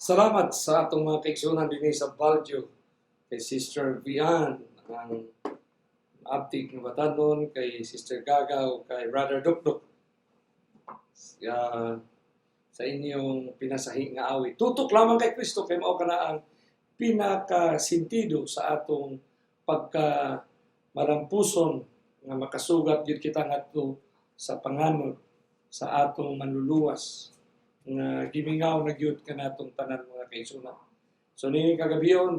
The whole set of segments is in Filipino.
Salamat sa atong mga kaigsunan din sa Baljo, kay Sister Vian, ang abtig ng Batanon, kay Sister Gagaw, kay Brother Dukduk, sa inyong pinasahi nga awit. Tutok lamang kay Kristo, kay mao kana ang pinakasintido sa atong pagka marampuson nga makasugat gyud kita ngadto sa panganod sa atong manluluwas nga gimingaw na gyud kanatong tanan mga kaigsunan. So nini kagabion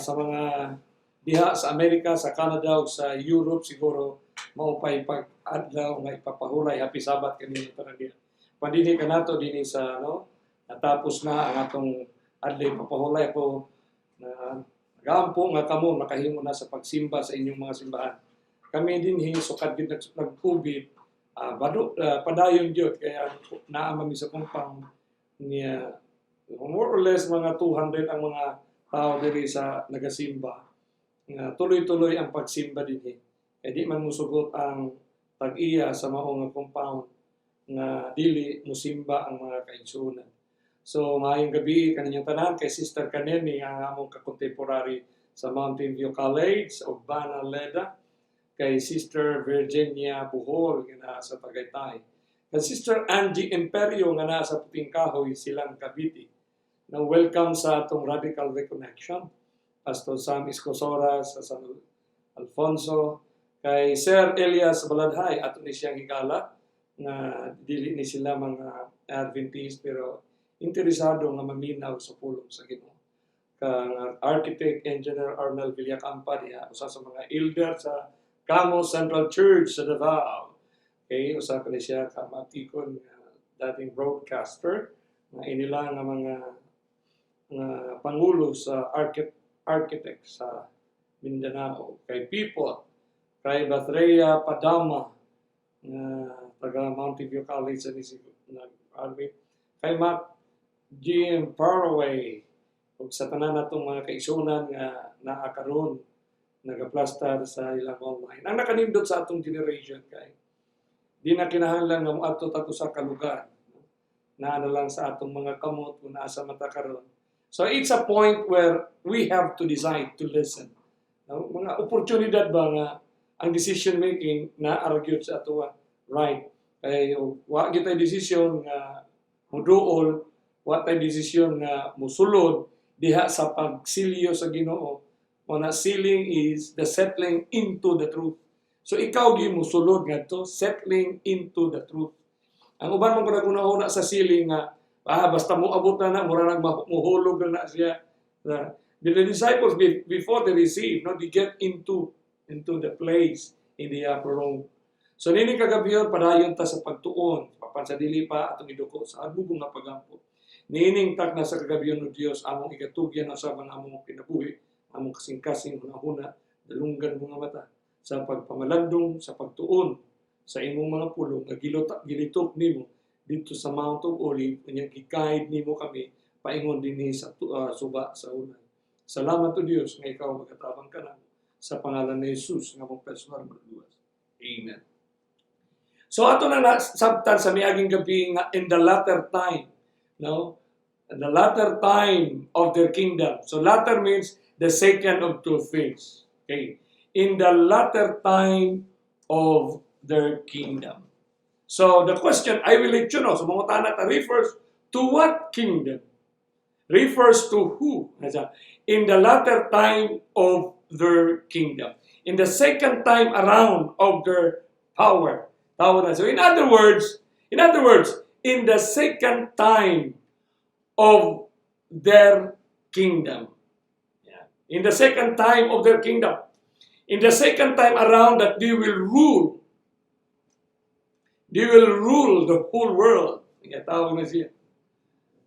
sa mga diha sa Amerika, sa Canada ug sa Europe siguro mao pay pag-adlaw nga ipapahulay happy Sabat kanino tanan diha. Pandini kanato dinhi sa natapos na ang atong adlaw papahulay ko na gampo nga kamo makahimo na sa pagsimba sa inyong mga simbahan. Kami dinhi sukad gid nag-COVID padayon jud kaya naa man mi sa compound niya more or less mga 200 ang mga tao diri sa nagasimba. Tuloy-tuloy ang pagsimba dinhi. Kaya di man musugot ang tag-iya sa mao nga compound nga dili musimba ang mga kaigsunan. So maayong gabi kaninyong tanan kay Sister Kaneni ang among ka-contemporary sa Mountain View College o Bana Leda, kay Sister Virginia Buhol nga naa sa Tagaytay, kay Sister Angie Imperio nga naa sa Puting Kahoy, Silang Cavite. Na welcome sa atong Radical Reconnection. Pastor Sam Iscosora sa San Alfonso, kay Sir Elias Baladhay ato ni siyang higala nga dili ni sila mga Adventist pero interesado nga maminaw sa pulong sa Ginoo. Kang Architect Engineer Arnel Villacampa diha usa sa mga elder sa Camo Central Church sa Davao. Okay, usa ka ni siya ka matikon dating broadcaster nga inila nga mga pangulo sa architect sa Mindanao, kay People, kay Batreya Padama taga Mountain View College sa Army, kay Mat.G. Faraway, ug sa tanan natong mga kaigsunan nga naakaron nagaplastar sa ilang online. Ang nakanindot sa atong generation kay di na kinahanglan nga moadto tato sa kalugar na lang sa atong mga kamot kung nasa mata karon. So it's a point where we have to decide to listen. Mga oportunidad ba nga ang decision making na argue sa ato right. Kay wa gyud decision nga muduol, wa tay decision nga musulod diha sa pagsilyo sa Ginoo. Una sealing is the settling into the truth. So ikaw gi musulod ngadto settling into the truth. Ang uban man kuna sa sealing nga basta mo abot na mura nang muhulog na siya. The disciples before they receive, no, they get into the place in the upper room. So nini kagabiyon padayon ta sa pagtuon, papan sa dili pa atong iduko sa adbubong nga pagampo. Nining tak na sa kagabiyon ng Dios among igatugyan sa mga among kinabuhi, among kasing-kasing hunahuna, dalunggan mga mata sa pagpamalandong sa pagtuon sa imong mga pulong nga gilitok nimo dito sa Mount of Olive, kanyang i-guide nimo kami paingon dinhi sa suba sa unay. Salamat to Dios nga ikaw magatabang ka na sa pangalan ni Jesus nga mong personal magluwas. Amen. So ato na sabtan sa miaging gabi nga in the latter time, no? In the latter time of their kingdom. So latter means the second of two things. Okay. In the latter time of their kingdom. So the question, I will let you know, so mga tanat refers to what kingdom? Refers to who? In the latter time of their kingdom. In the second time around of their power. So in other words, in the second time of their kingdom. Yeah. In the second time of their kingdom. In the second time around that they will rule. They will rule the whole world. Tawag na siya.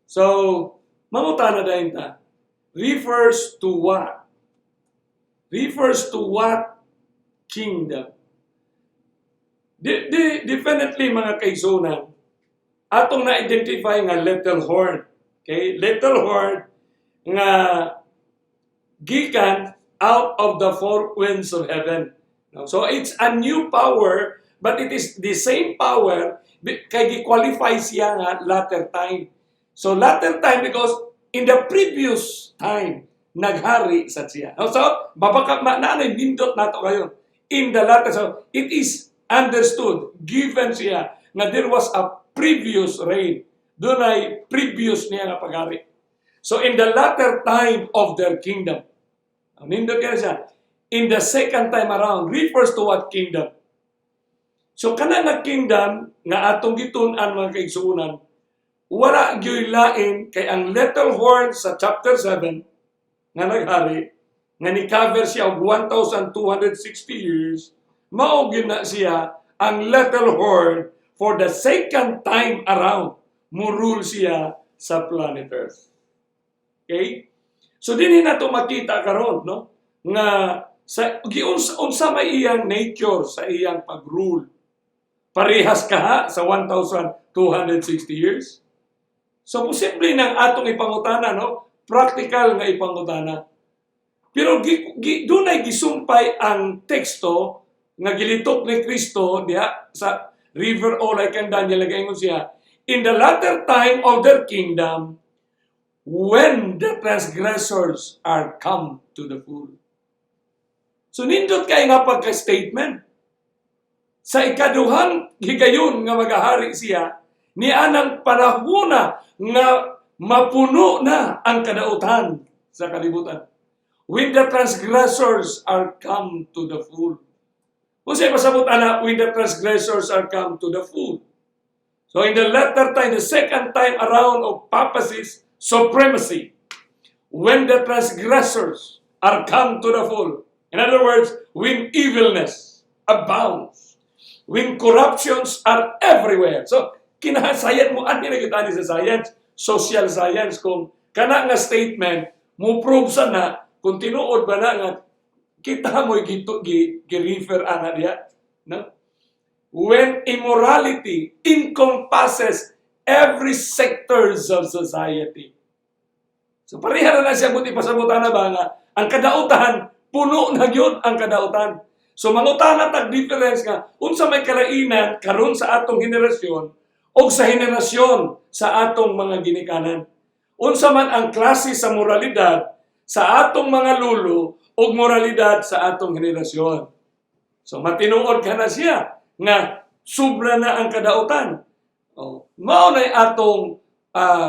So, mamutana dahil ta. Refers to what? Refers to what kingdom? Definitely mga kaigsunan, atong na-identify nga little horn. Okay? Little horn nga gikan out of the four winds of heaven. So, it's a new power. But it is the same power kay gi-qualify siya nga latter time. So latter time because in the previous time naghari sa siya. So babaka naanay nindot nato kayo. In the latter, so it is understood, given siya na there was a previous reign. Doon ay previous niya nga paghari. So in the latter time of their kingdom. Nindot kaya siya. In the second time around refers to what kingdom? So kana nga kingdom nga atong gitun-an mga kaigsuonan, wala gyoy lain kay ang little horn sa chapter 7 nga naghari nga ni-cover siya og 1,260 years, mao gyud na siya ang little horn for the second time around. Murul siya sa planet Earth. Okay? So dinhi nato makita karon, no? Nga sa unsa may iyang nature sa iyang pag-rule. Parehas ka sa 1,260 years? So, posible nang atong ipangutana, no? Practical nga ipangutana. Pero doon ay gisumpay ang teksto nga gilitok ni Kristo diha sa river o like ang Daniel, nagaingon siya, in the latter time of their kingdom, when the transgressors are come to the full. So nindot kay nga pagka-statement. Sa ikaduhang higayon nga magahari siya, ni anang panahuna nga mapuno na ang kadautan sa kalibutan. When the transgressors are come to the full. Kung sa'yo pasabot ana, when the transgressors are come to the full. So in the latter time, the second time around of Papacy's supremacy, when the transgressors are come to the full. In other words, when evilness abounds, when corruptions are everywhere. So, kinahasayat mo, ano na sa science, social science, kung kana nga statement, mo prove sa na, kung tinuod ba na nga, kita mo gi-refer ana diya. No? When immorality encompasses every sectors of society. So, pareha na siya, buti pasabutan na ba nga, ang kadautan, puno na yun ang kadautan. So, mangutana tag difference nga, unsa may kalainan karon sa atong henerasyon o sa henerasyon sa atong mga ginikanan. Unsa man ang klase sa moralidad sa atong mga lulo o moralidad sa atong henerasyon. So, matinuod ka na siya nga sobra na ang kadautan. Mao na atong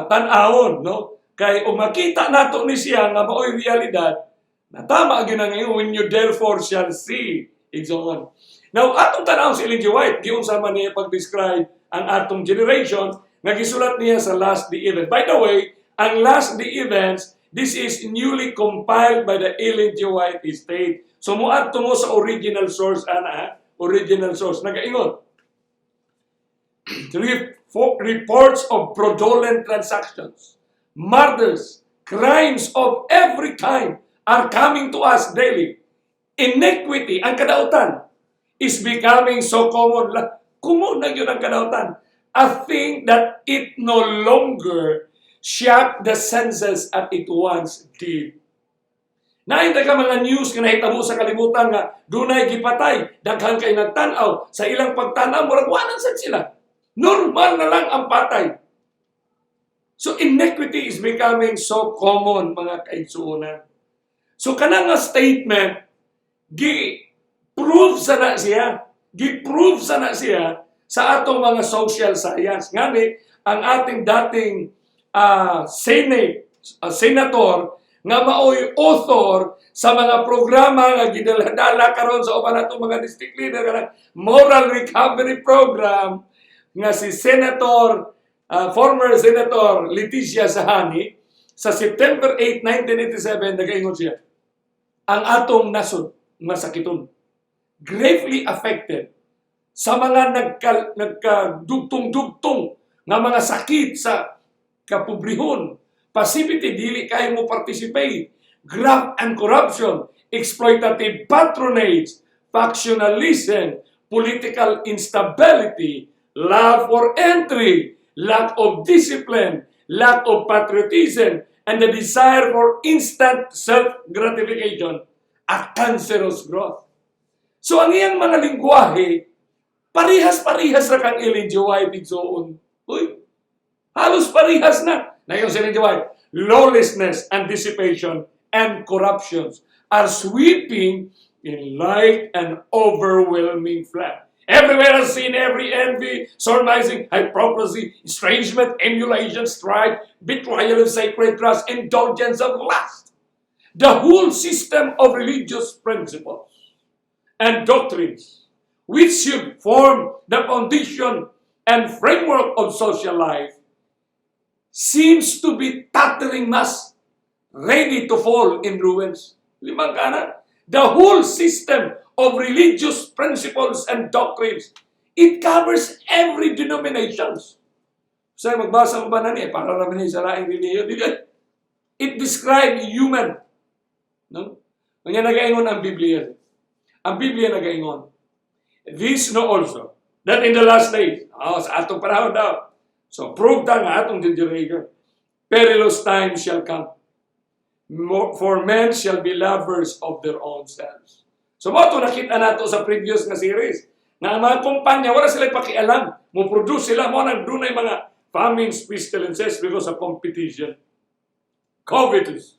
tan-awon, no? Kay makita nato ni siya nga mao'y realidad, na tama gyud na ngayon, when you therefore shall see, and so on. Now, atong tanaw si Ellen G. White, giunsa man niya pag-describe ang atong generation, nagisulat niya sa Last Day Events. By the way, ang Last Day Events, this is newly compiled by the Ellen G. White Estate. So, muadto mo sa original source, original source. Nagaingon. Reports of fraudulent transactions, murders, crimes of every kind, are coming to us daily. Iniquity, ang kadautan, is becoming so common. Common na yun ang kadautan. A thing that it no longer shocked the senses as it once did. Nainta ka mga news nga nahitabo sa kalibutan nga dunay gipatay, daghan kay nagtanaw, sa ilang pagtanaw, murag wanan sad sila. Normal na lang ang patay. So iniquity is becoming so common, mga kaigsuonan. So kanang nga statement, gi-prove sa na siya. Gi-prove sa na siya sa atong mga social science. Ngani, ang ating dating senator nga maoy author sa mga programa nga gidala karon sa uban natong mga district leader nga moral recovery program nga si former Senator Leticia Sahani sa September 8, 1987 nagaingon siya. Ang atong nasod, masakiton, gravely affected sa mga nagkadugtong-dugtong nga mga sakit sa kapobrehon, passivity, dili kayo mo participate, graft and corruption, exploitative patronage, factionalism, political instability, love for entry, lack of discipline, lack of patriotism, and the desire for instant self-gratification, a cancerous growth. So ang iyang mga lingwahe, parihas-parihas na kang Ellen G. White igsoon. Uy, halos parihas na. Ngayon si Ellen G. White, lawlessness and dissipation and corruptions are sweeping in like an overwhelming flood. Everywhere is seen every envy, surmising, hypocrisy, estrangement, emulation, strife, betrayal of sacred trust, indulgence of lust. The whole system of religious principles and doctrines, which should form the foundation and framework of social life, seems to be tottering mass, ready to fall in ruins. Limang kanan. The whole system of religious principles and doctrines, it covers every denominations. So, magbasa ko ba na niya? Para naman niya sa laing religion. It describes human. No? Kanya nag-aingon ang Biblia. Ang Biblia nag-aingon. This know also, that in the last days, sa atong panahon daw, so prove ta nga atong generation, perilous times shall come. For men shall be lovers of their own selves. So, mo ito nakita nato sa previous na series. Na ang mga kumpanya, wala sila pakialam. Mo-produce sila, mo nang dunay mga famines, pestilences because of competition. Covetous,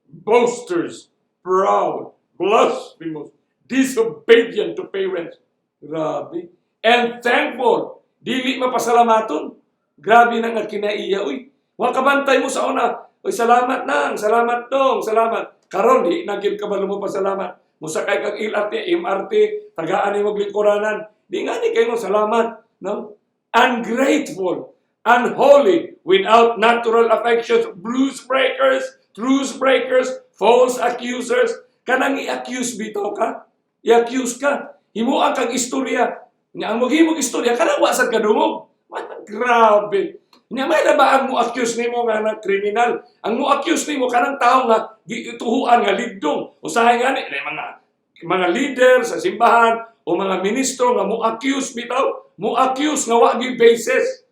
boasters, proud, blasphemers, disobedient to parents. Grabe. Unthankful, dili mapasalamaton. Grabe nang kinaiya. Uy, wala kabantay mo sa una. Uy, salamat nang, salamat dong, salamat. Karon di naging kabalo mo pasalamat. Musakay kag LRT, MRT, tagaan ni mo lingkuranan. Di nga ni kayo salamat. No? Ungrateful, unholy, without natural affections, blues breakers, truce breakers, false accusers. Kanang i-accuse bitaw ka? I-accuse ka. Himuan kang istorya. Ang maghimog istorya, kanang wasad ka dumog. Grabe. Nga may na ba ang mo-accuse nimo nga na kriminal? Ang mo-accuse nimo kanang tao nga gituhuan nga ligdong. Usahay nga ni mga leader sa simbahan o mga ministro nga mo-accuse bitaw, mo-accuse nga wa gyud basis.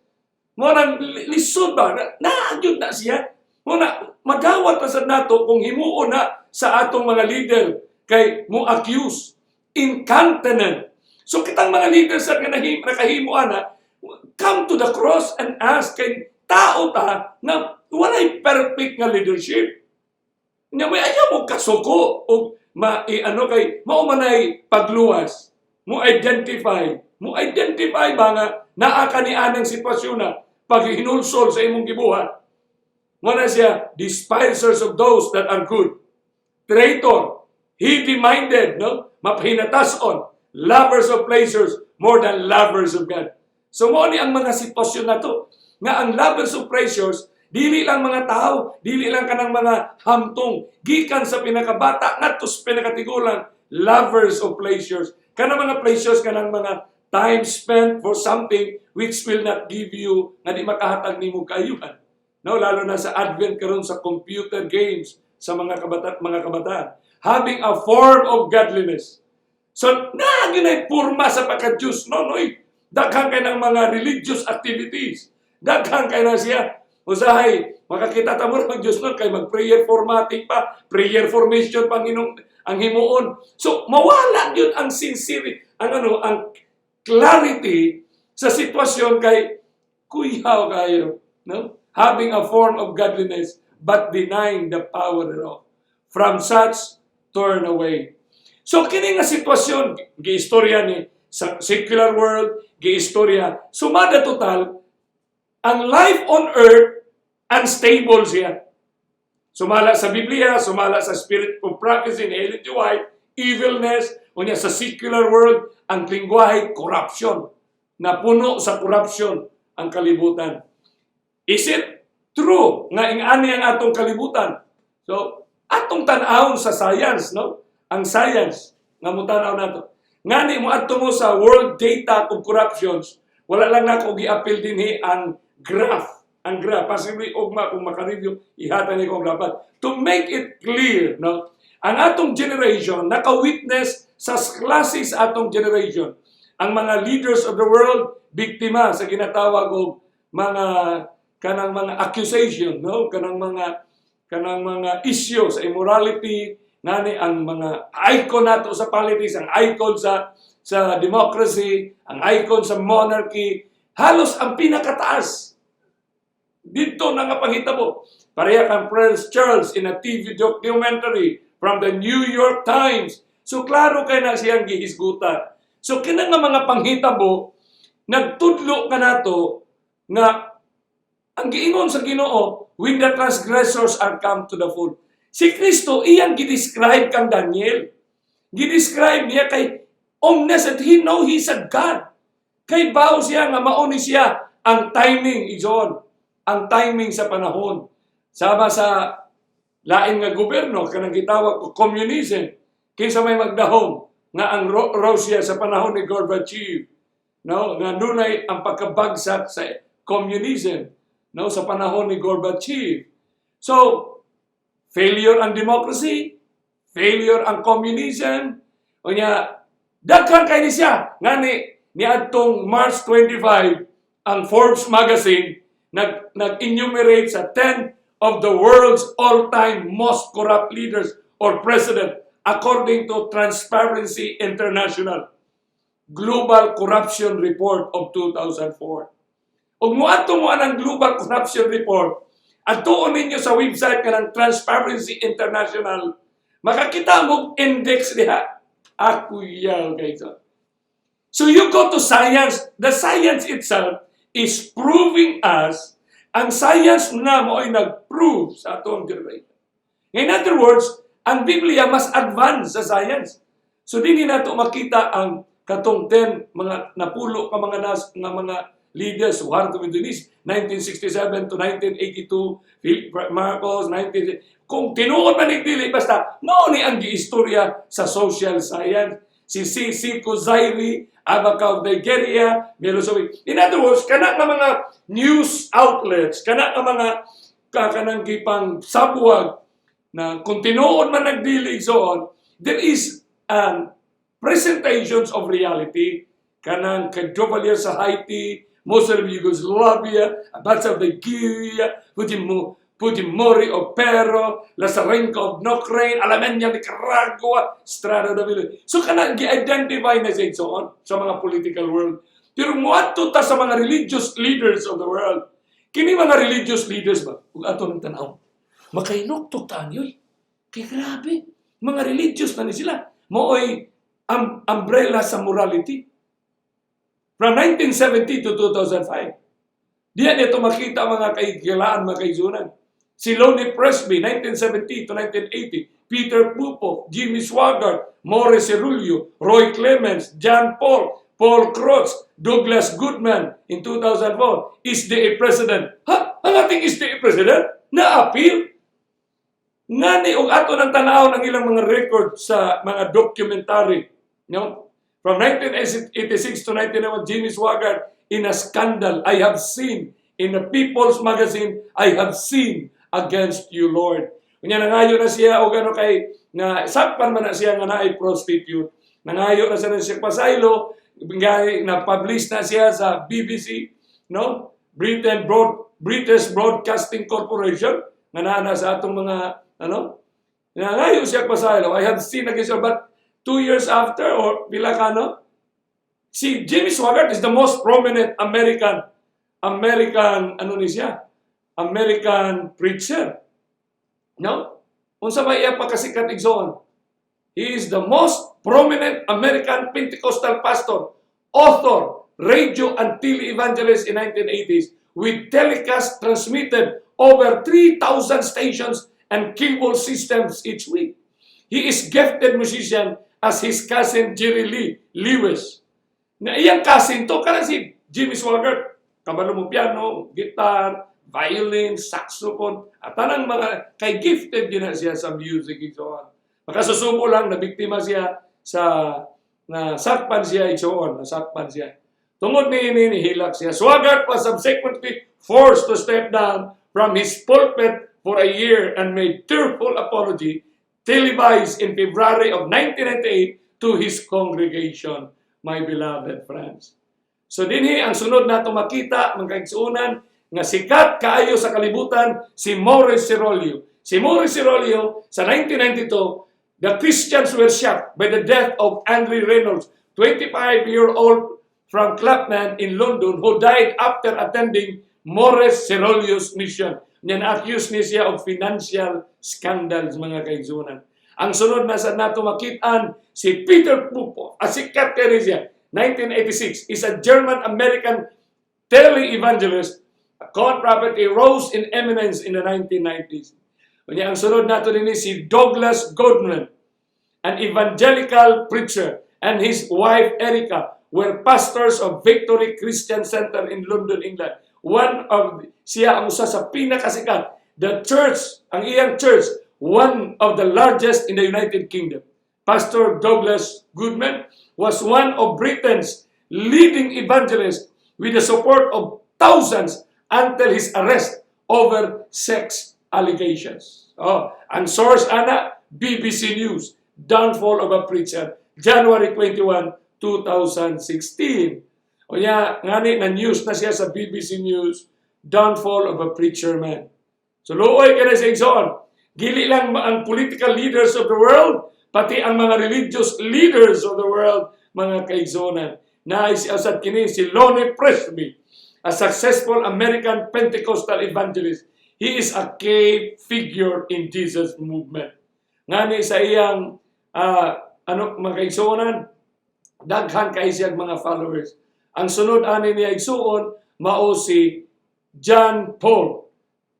Mo nang lisod ba na na siya. Mo na magawat na sad nato kung himuon na sa atong mga leader kay mo-accuse, incontinent. So kitang mga leaders sa nakahimuan na come to the cross and ask kay tao ta na walay perfect nga leadership. Nga may ayaw mo kasuko o kay maumanay pagluwas. Mo identify ba nga naa kanianang sitwasyon na paghinulsol sa imong gibuhat. Mo na siya despisers of those that are good. Traitor, heady-minded, no? Mapahinatas-on, lovers of pleasures more than lovers of God. So mo ni ang mga sitwasyon na to, nga ang lovers of pleasures, dili lang mga tao, dili lang kanang mga hamtong, gikan sa pinakabata ngadto sa pinakatigulang, lovers of pleasures. Kanang mga pleasures, kanang mga time spent for something which will not give you, nga di makahatag nimo kaayuhan. No, lalo na sa advent karon sa computer games sa mga kabataan. Having a form of godliness. So, naginay purma sa pagka-Diyos. Noy. Daghang kay ng mga religious activities. Daghang kay na siya. Usahay, makakita ta mo ng Diyos nun kay mag-prayer formatting pa, prayer formation Panginoon ang himuon. So, mawala yun ang sincerity, ang clarity sa sitwasyon kay kuyaw kayo. No? Having a form of godliness, but denying the power thereof. From such, turn away. So, kini nga sitwasyon, giistorya ni sa secular world, giistorya, sumada total, ang life on earth, unstable siya. Sumala sa Biblia, sumala sa spirit of prophecy ni Ellen G. White, evilness, o niya sa secular world, ang lingwahe, corruption. Na puno sa corruption ang kalibutan. Is it true nga ingani ang atong kalibutan? So, atong tan-awon sa science, no? Ang science nga mo tan-aw nato. Ngani mo adto mo sa world data of corruptions, wala lang nako gi-appeal dinhi ang graph. Ang graph, possibly ugma kung maka-review, ihatan ni kong dapat. To make it clear, no? Ang atong generation, naka-witness sa klase sa atong generation. Ang mga leaders of the world, biktima sa ginatawag og kanang mga accusation, no? Kanang mga issue sa immorality, ngani ang mga icon nato sa politics, ang icon sa democracy, ang icon sa monarchy, halos ang pinakataas. Dito na nga panghitabo. Pareha kang Prince Charles in a TV documentary from the New York Times. So klaro kay na siyang gihisgutan. So kina nga mga panghitabo, nagtudlo ka nato nga ang giingon sa Ginoo, when the transgressors are come to the fold. Si Kristo, iyang gidescribe kang Daniel. Gidescribe niya kay omniscient. He know He's a God. Kay bao siya nga mauni siya ang timing, Ijon. Ang timing sa panahon. Sama sa lain nga gobyerno, kanang gitawag ko communism. Kinsa may magdahom nga ang Russia sa panahon ni Gorbachev. No? Nga nunay ang pagkabagsak sa communism. No? Sa panahon ni Gorbachev. So, failure ang democracy, failure ang communism, o niya, daghan kay ni siya. Nga ni adtong March 25, ang Forbes magazine, nag-enumerate sa 10 of the world's all-time most corrupt leaders or president according to Transparency International. Global Corruption Report of 2004. Ug moadto mo ang Global Corruption Report, at tuon ninyo sa website ka ng Transparency International, makakita mo index diha. Ako yaw, guys. So you go to science. The science itself is proving us, ang science na mo ay nag-prove sa atong generation. In other words, ang Biblia mas advanced sa science. So dili nato makita ang katong 10 mga napulo ka mga leaders who had to Indonesia, 1967 to 1982, Philip Marcos, 19... Kung tinuod man nagdili, basta, mao ni ang giistorya sa social science. Si C.C. Kuzairi, Abaca of Nigeria, Milosevic. In other words, kana nga mga news outlets, kana nga mga kanang gipang sabuwag, na kung tinuod man nagdili so on, there is presentations of reality, kanang kay Duvalier sa Haiti, most of Yugoslavia, Abats of Nigeria, Fujimori of Peru, Lazarenko of Ukraine, Alemania, Nicaragua, Strada de Villa. So kanang gi-identify na siya so on sa mga political world. Pero muadto ta sa mga religious leaders of the world. Kini mga religious leaders ba? Kung ato ng tanaw, makainoktok taan yun. Kaya grabe, mga religious na ni sila. Mooy umbrella sa morality. From 1970 to 2005. Diyan ito makita mga kaigilaan, mga kaisunan. Si Lonnie Presby, 1970 to 1980. Peter Pupov, Jimmy Swaggart, Maurice Cerullo, Roy Clemens, John Paul, Paul Crotts, Douglas Goodman in 2004. Is the president? Ha? Ang ating is the president? Na-appeal? Ngani og ato ng tanaw ng ilang mga record sa mga documentary. No? From 1986 to 1991, Jimmy Swaggart, in a scandal I have seen, in a People's Magazine, I have seen against you, Lord. Kanya nangayo na siya, o gano kay, na sakpan man na siya nga naay prostitute. Nangayo na siya ng siya pasaylo, na-publish na siya sa BBC, no? British Broadcasting Corporation, nga na sa atong mga, nangayo siya pasaylo. I have seen against you, but 2 years after, or pila ka, no? Si Jimmy Swaggart is the most prominent American, ano ni siya? American preacher. No? Unsa ba iya pagkasikat igsoon? He is the most prominent American Pentecostal pastor, author, radio and tele-evangelist in 1980s, with telecast transmitted over 3,000 stations and cable systems each week. He is gifted musician as his cousin Jerry Lee Lewis. Na iyang cousin to, kana si Jimmy Swaggart, kabalo mo piano, guitar, violin, saxophone, at tanang mga kay gifted din na siya sa music ito. Makasusubo lang, nabiktima siya sa nasakpan siya nasakpan siya. Tungod ni hilak siya. Swaggart was subsequently forced to step down from his pulpit for a year and made tearful apology televised in February of 1998 to his congregation, my beloved friends. So dinhi ang sunod nato makita, mga kaigsuunan, nga sikat kaayo sa kalibutan, si Maurice Cerullo. Si Maurice Cerullo, sa 1992, the Christians were shocked by the death of Andre Reynolds, 25-year-old from Clapham in London, who died after attending Maurice Cerullo's mission. Yan accused ni siya of financial scandals, mga kaigsunan. Ang sunod na sa nato makitaan, si Peter Pupov, sikat ka rin siya, 1986, is a German-American tele-evangelist. A con prophet, he rose in eminence in the 1990s. Ang sunod nato din si Douglas Goodman, an evangelical preacher, and his wife Erica were pastors of Victory Christian Center in London, England. Siya ang usa sa pinakasikat. The church, ang iyang church, one of the largest in the United Kingdom. Pastor Douglas Goodman was one of Britain's leading evangelists with the support of thousands until his arrest over sex allegations. Ang source, BBC News, downfall of a preacher, January 21, 2016. O niya, ngani na news na siya sa BBC News, downfall of a preacher man. So luoy ka na sa igsoon. Gili lang ang political leaders of the world, pati ang mga religious leaders of the world, mga kaigsonan. Na si usad kini si Lonnie Presby, a successful American Pentecostal evangelist. He is a key figure in Jesus movement. Ngani sa iyang mga kaigsonan, daghan kay siyang mga followers. Ang sunod ani niya igsuon mao si John Paul.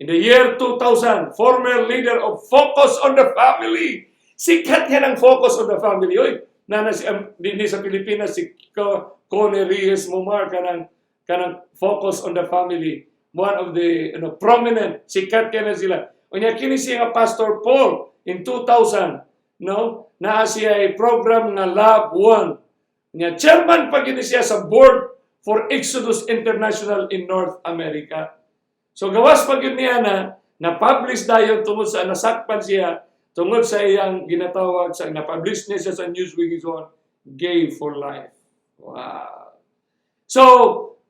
In the year 2000, former leader of Focus on the Family. Sikat yan ang Focus on the Family. Oy, nana si dinhi sa Pilipinas si Karnero Mumar kanang Focus on the Family. One of the prominent sikat kaya sila. Unya kini siya Pastor Paul in 2000, no? Naa siya ay program nga Map.When. Nya chairman pa gini siya sa board for Exodus International in North America. So gawas pag yun niya na-publish dayon tungod sa nasakpan siya, tungod sa iyang ginatawag sa na-publish niya siya sa Newsweek is on Gay for Life. Wow. So,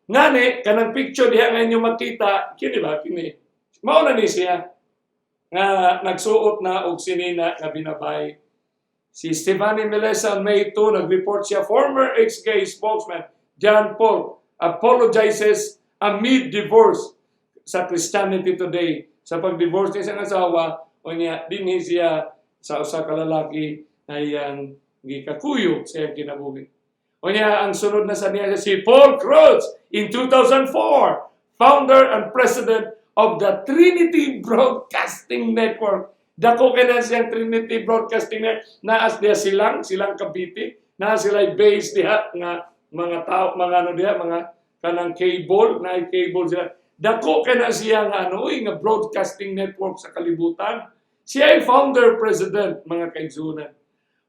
ngani, kanang picture diha nga inyo makita, kini ba? Kini. Mauna ni siya nga nagsuot na og sinina nga binabay. Si Stephanie Melesa May 2, nag-report siya, former ex-gay spokesman John Paul apologizes amid divorce sa Christianity Today. Sa pag-divorce niya sa asawa, o niya, dinhi siya sa usa ka lalaki na iyang gikakuyo sa iyang kinabuhi. O niya, ang sunod na sa niya si Paul Cruz in 2004, founder and president of the Trinity Broadcasting Network. Dako kaya na siyang Trinity Broadcasting Network. Naas diya silang Cavite, na sila based diha nga mga tao, mga kanang cable, na cable sila. Dako kaya na siya nga nga broadcasting network sa kalibutan. Siya ay founder president, mga kaigsunan.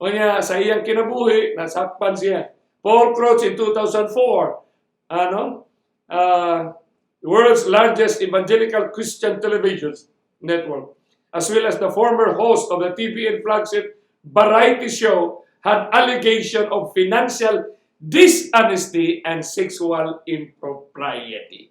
O niya, sa iyang kinabuhi, nasakpan siya. Paul Cruz in 2004, world's largest evangelical Christian television network, as well as the former host of the TVN flagship variety show, had allegation of financial dishonesty and sexual impropriety.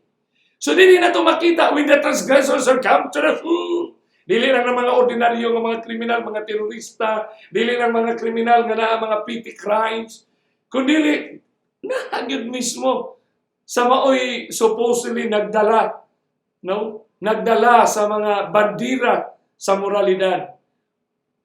So, dili na ito makita when the transgressors are come to the food. Dili lang ng mga ordinaryo ng mga kriminal, mga terorista, dili lang mga kriminal nga na mga petty crimes, kundi nagyod mismo sa maoy supposedly nagdala, no? Nagdala sa mga bandira sa moralidad.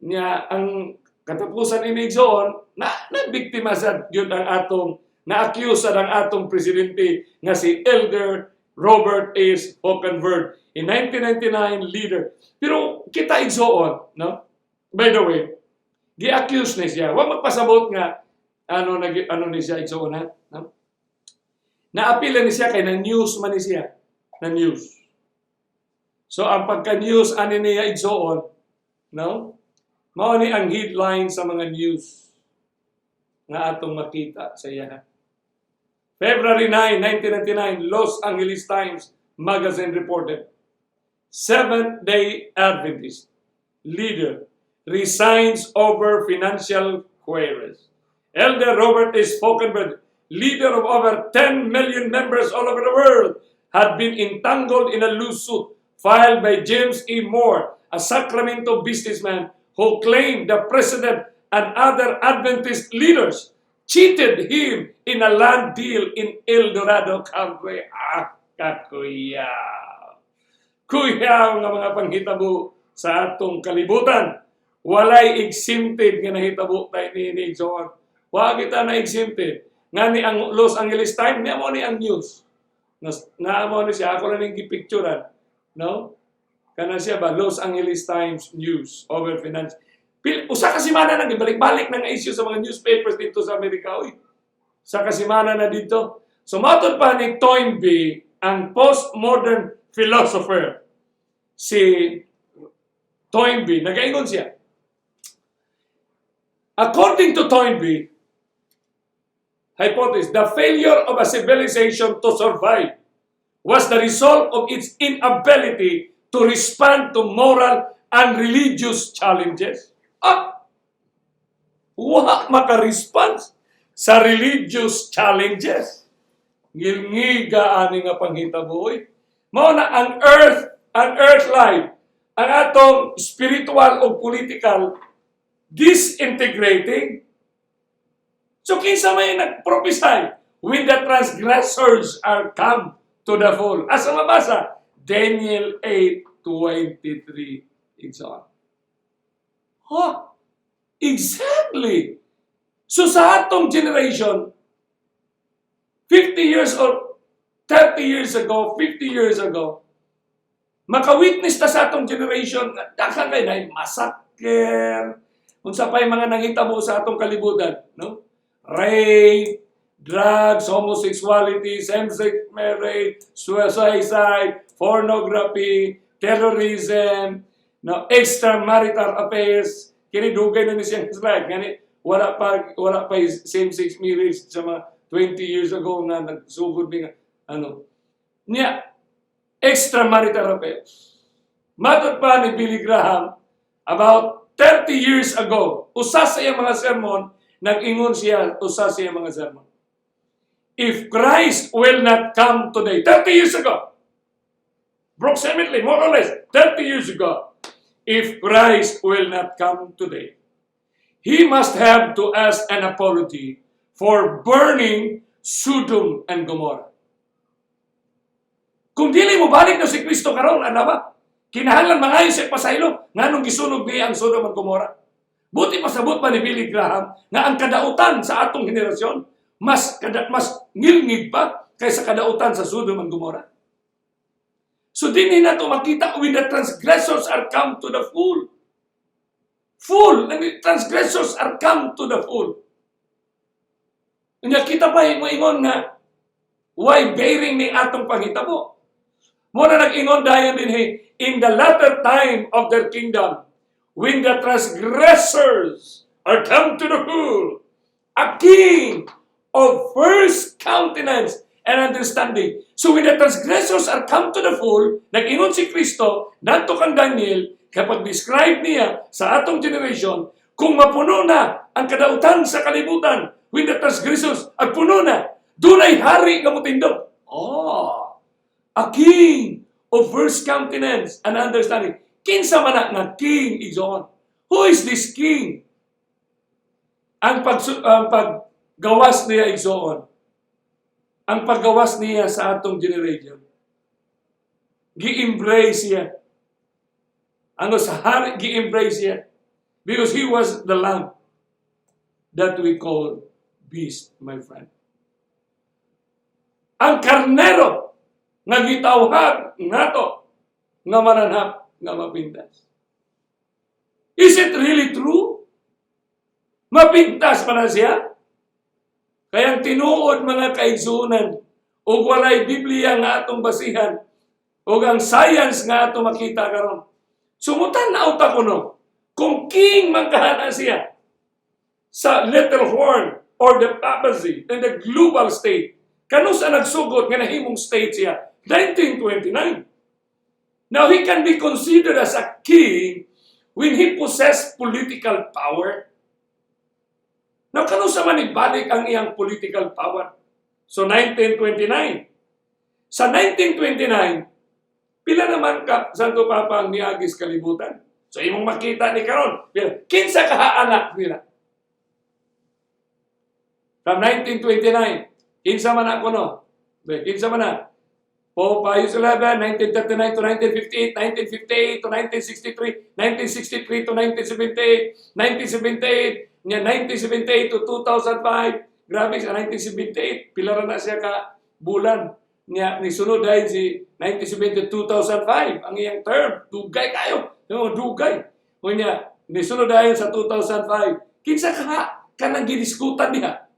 Nya ang katapusan ini doon na biktima sa gyud ang atong na-accuse ang atong presidente nga si Elder Robert A. Hockenberg in 1999 leader. Pero kita igsoon, no? By the way, gi-accuse ni siya. Wa magpasabot nga ano ni siya igsoon, ha? No? Naapila ni siya kay na news man ni siya, na news. So ang pagka-news ani niya igsoon, no? Mao ni ang headline sa mga news nga atong makita sa iya. February 9, 1999, Los Angeles Times magazine reported, Seventh-day Adventist leader resigns over financial queries. Elder Robert S. Hockenberg, leader of over 10 million members all over the world, had been entangled in a lawsuit filed by James E. Moore, a Sacramento businessman who claimed the president and other Adventist leaders cheated him in a land deal in El Dorado County. Kuya. Kuya nga mga panghitabo sa atong kalibutan. Walay exempted nga nahitabo tayo ni John. Wa kita na exempted. Nga ni ang Los Angeles Times, niya mo ni ang news. Naamo ni siya, ako lang yung gipicturan. No? Kana siya ba, Los Angeles Times News over finance. Usa ka semana nang ibalik-balik ng issue sa mga newspapers dito sa Amerika. Sa kasimana na dito. So, matod pa ni Toynbee, ang postmodern philosopher, si Toynbee, nag-aingon siya. According to Toynbee, hypothesis, the failure of a civilization to survive was the result of its inability to respond to moral and religious challenges. Wa maka-response sa religious challenges. Ngilngiga ani nga panghitaboy. Mao na ang earth life, ang atong spiritual o political disintegrating. So kinsa may nagprophesy, when the transgressors are come to the full. Asa mabasa? Daniel 8:23. Exactly. Huh? Exactly. So sa atong generation, 50 years or 30 years ago, 50 years ago, maka-witness ta sa atong generation, daghang kay na massacre, unsa pa yung mga nangitabo sa atong kalibutan, no? Rape, drugs, homosexuality, same-sex marriage, suicide, pornography, terrorism, no, extramarital affairs, kini dugay na ni siyang slide, ngani wala pa same-sex marriage sa mga 20 years ago nga nagsugod ni ano. Niya, extramarital affairs. Matod pa ni Billy Graham, about 30 years ago, usa sa iyang mga sermon, nag-ingon siya, usa sa iyang mga sermon. If Christ will not come today, 30 years ago, approximately, more or less, 30 years ago, if Christ will not come today, He must have to ask an apology for burning Sodom and Gomorrah. Kung dili mo balik na si Kristo karon, ano ba? Kinahanglan mangayo si pasaylo, nganong gisunog niya ang Sodom at Gomorrah. Buti pasabot pa ni Billy Graham nga ang kadautan sa atong henerasyon mas ngilngig pa kaysa kadautan sa Sodom at Gomorrah. So din na to makita when the transgressors are come to the full. Full, and the transgressors are come to the full. Nga kita pa mo ingon nga why bearing ni atong panghitabo. Muna nag-ingon dayon din in the latter time of their kingdom, when the transgressors are come to the full, a king of first countenance and understanding. So when the transgressors are come to the full, nag-ingon si Kristo, nato kang Daniel, kapag describe niya sa atong generation, kung mapuno na ang kadautan sa kalibutan, when the transgressors at puno na, dunay hari nga mutindog. A king of first countenance and understanding. Kinsa man na king igsoon. Who is this king? Ang paggawas niya igsoon. Ang paggawas niya sa atong generation. Gi-embrace siya. Ano sa hari, gi-embrace siya. Because he was the lamb that we call beast, my friend. Ang Karnero nga gitawhag nato nga mananap nga mapintas. Is it really true? Mapintas pa na siya? Kayang tinuod mga kaigsunan o walay Biblia nga atong basihan o ang science nga atong makita karon. Sumutan na utak ko no, kung king magkahana siya sa little horn or the papacy in the global state, kano sa nagsugod nga nahimong state siya? 1929. Now, he can be considered as a king when he possessed political power. Now, kano sa manibalik ang iyang political power? So, 1929. Sa 1929, pila naman ka, Santo Papa, ang niagis kalibutan? So, imong makita ni karon, kinsa kahaanak nila? From 1929, kinsa man ako no? Kinsa man na? Pope Pius XI, 1939 to 1958, 1958 to 1963, 1963 to 1978, 1978, 1978 to 2005. Grabe sa 1978, pilara na siya ka bulan. Ni sunod dahil si 1970 to 2005, ang iyang term. Dugay kayo. Dugay. O niya, ni sunod dahil sa 2005, kinsa ka nang gidiskutan niya.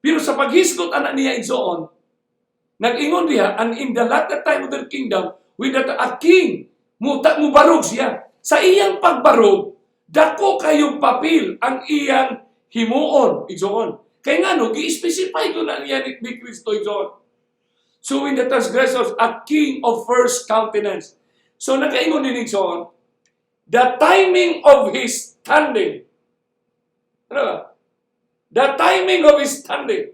Pero sa paghiskot anak niya igsoon, nag-ingon diha, and in the latter time of their kingdom, with a king, mubarog siya. Sa iyang pagbarog, dako kayong papel ang iyang himuon, igsoon. Kaya nga no, gi-specify ko na niya ni Kristo, igsoon. So when the transgressors, a king of first countenance. So nag-ingon din igsoon, the timing of his standing. Ano ba? The timing of his standing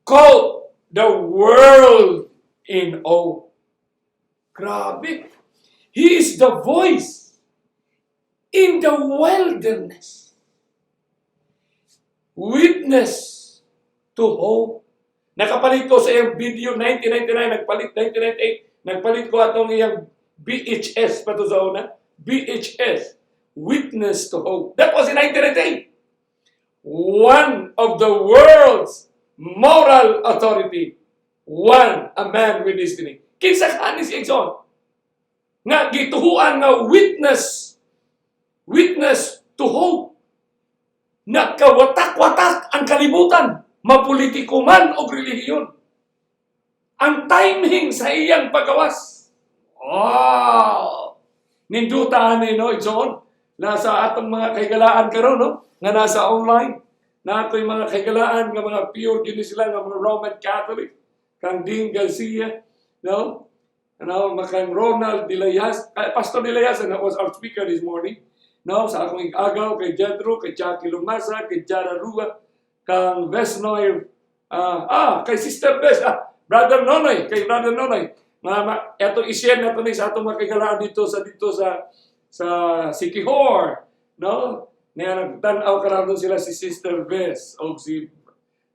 called the world in awe. Grabe. He is the voice in the wilderness. witness to hope. Nakapalit ko sa iyang video 1999, nagpalit 1998, nagpalit ko atong iyang BHS pa to sa una. BHS, witness to hope. That was in 1998. One of the world's moral authority. One, a man with destiny. Kinsa ka ni si Exxon? Nga gituhuan nga witness to hope. Nagkawatak-watak ang kalibutan, mapolitiko man o relihiyon. Ang timing sa iyang pagawas. Wow! Nindutaan ni no, Exxon, nasa atong mga kaigalaan karon no, nga nasa online, na ako'y mga kaigalaan nga mga pure gini sila nga mga Roman Catholic, kang Dean Garcia, no? Makang Ronald Dilayas, Pastor Dilayas, that was our speaker this morning. No, sa akong agaw, kay Jedro, kay Jackie Lumasa, kay Jara Rua, kang Vesnoy, kay Sister Bes, Brother Nonoy, kay Brother Nonoy. Ito isyan na ito sa atong mga kaigalaan dito sa Sikihor, no? Nga nagtanaw karado sila si Sister Bes o si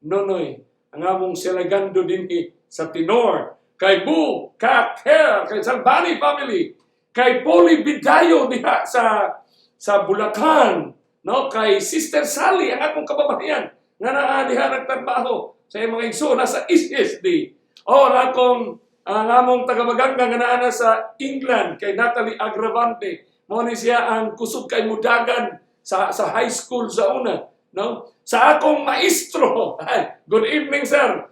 Nonoy. Ang among silagando din sa Tinor, kay Bu, Kaker, kay Salbani family, kay Poli Bidayo diha sa Bulacan, no? Kay Sister Sally, ang akong kababayan, nga diha nagtrabaho sa mga igso, nasa SSD. O, ang among tagabaganga nga naa sa England, kay Natalie Agravante, mo ni siya ang kusog kay mudagan sa high school sa una, no? Sa akong maestro, good evening sir,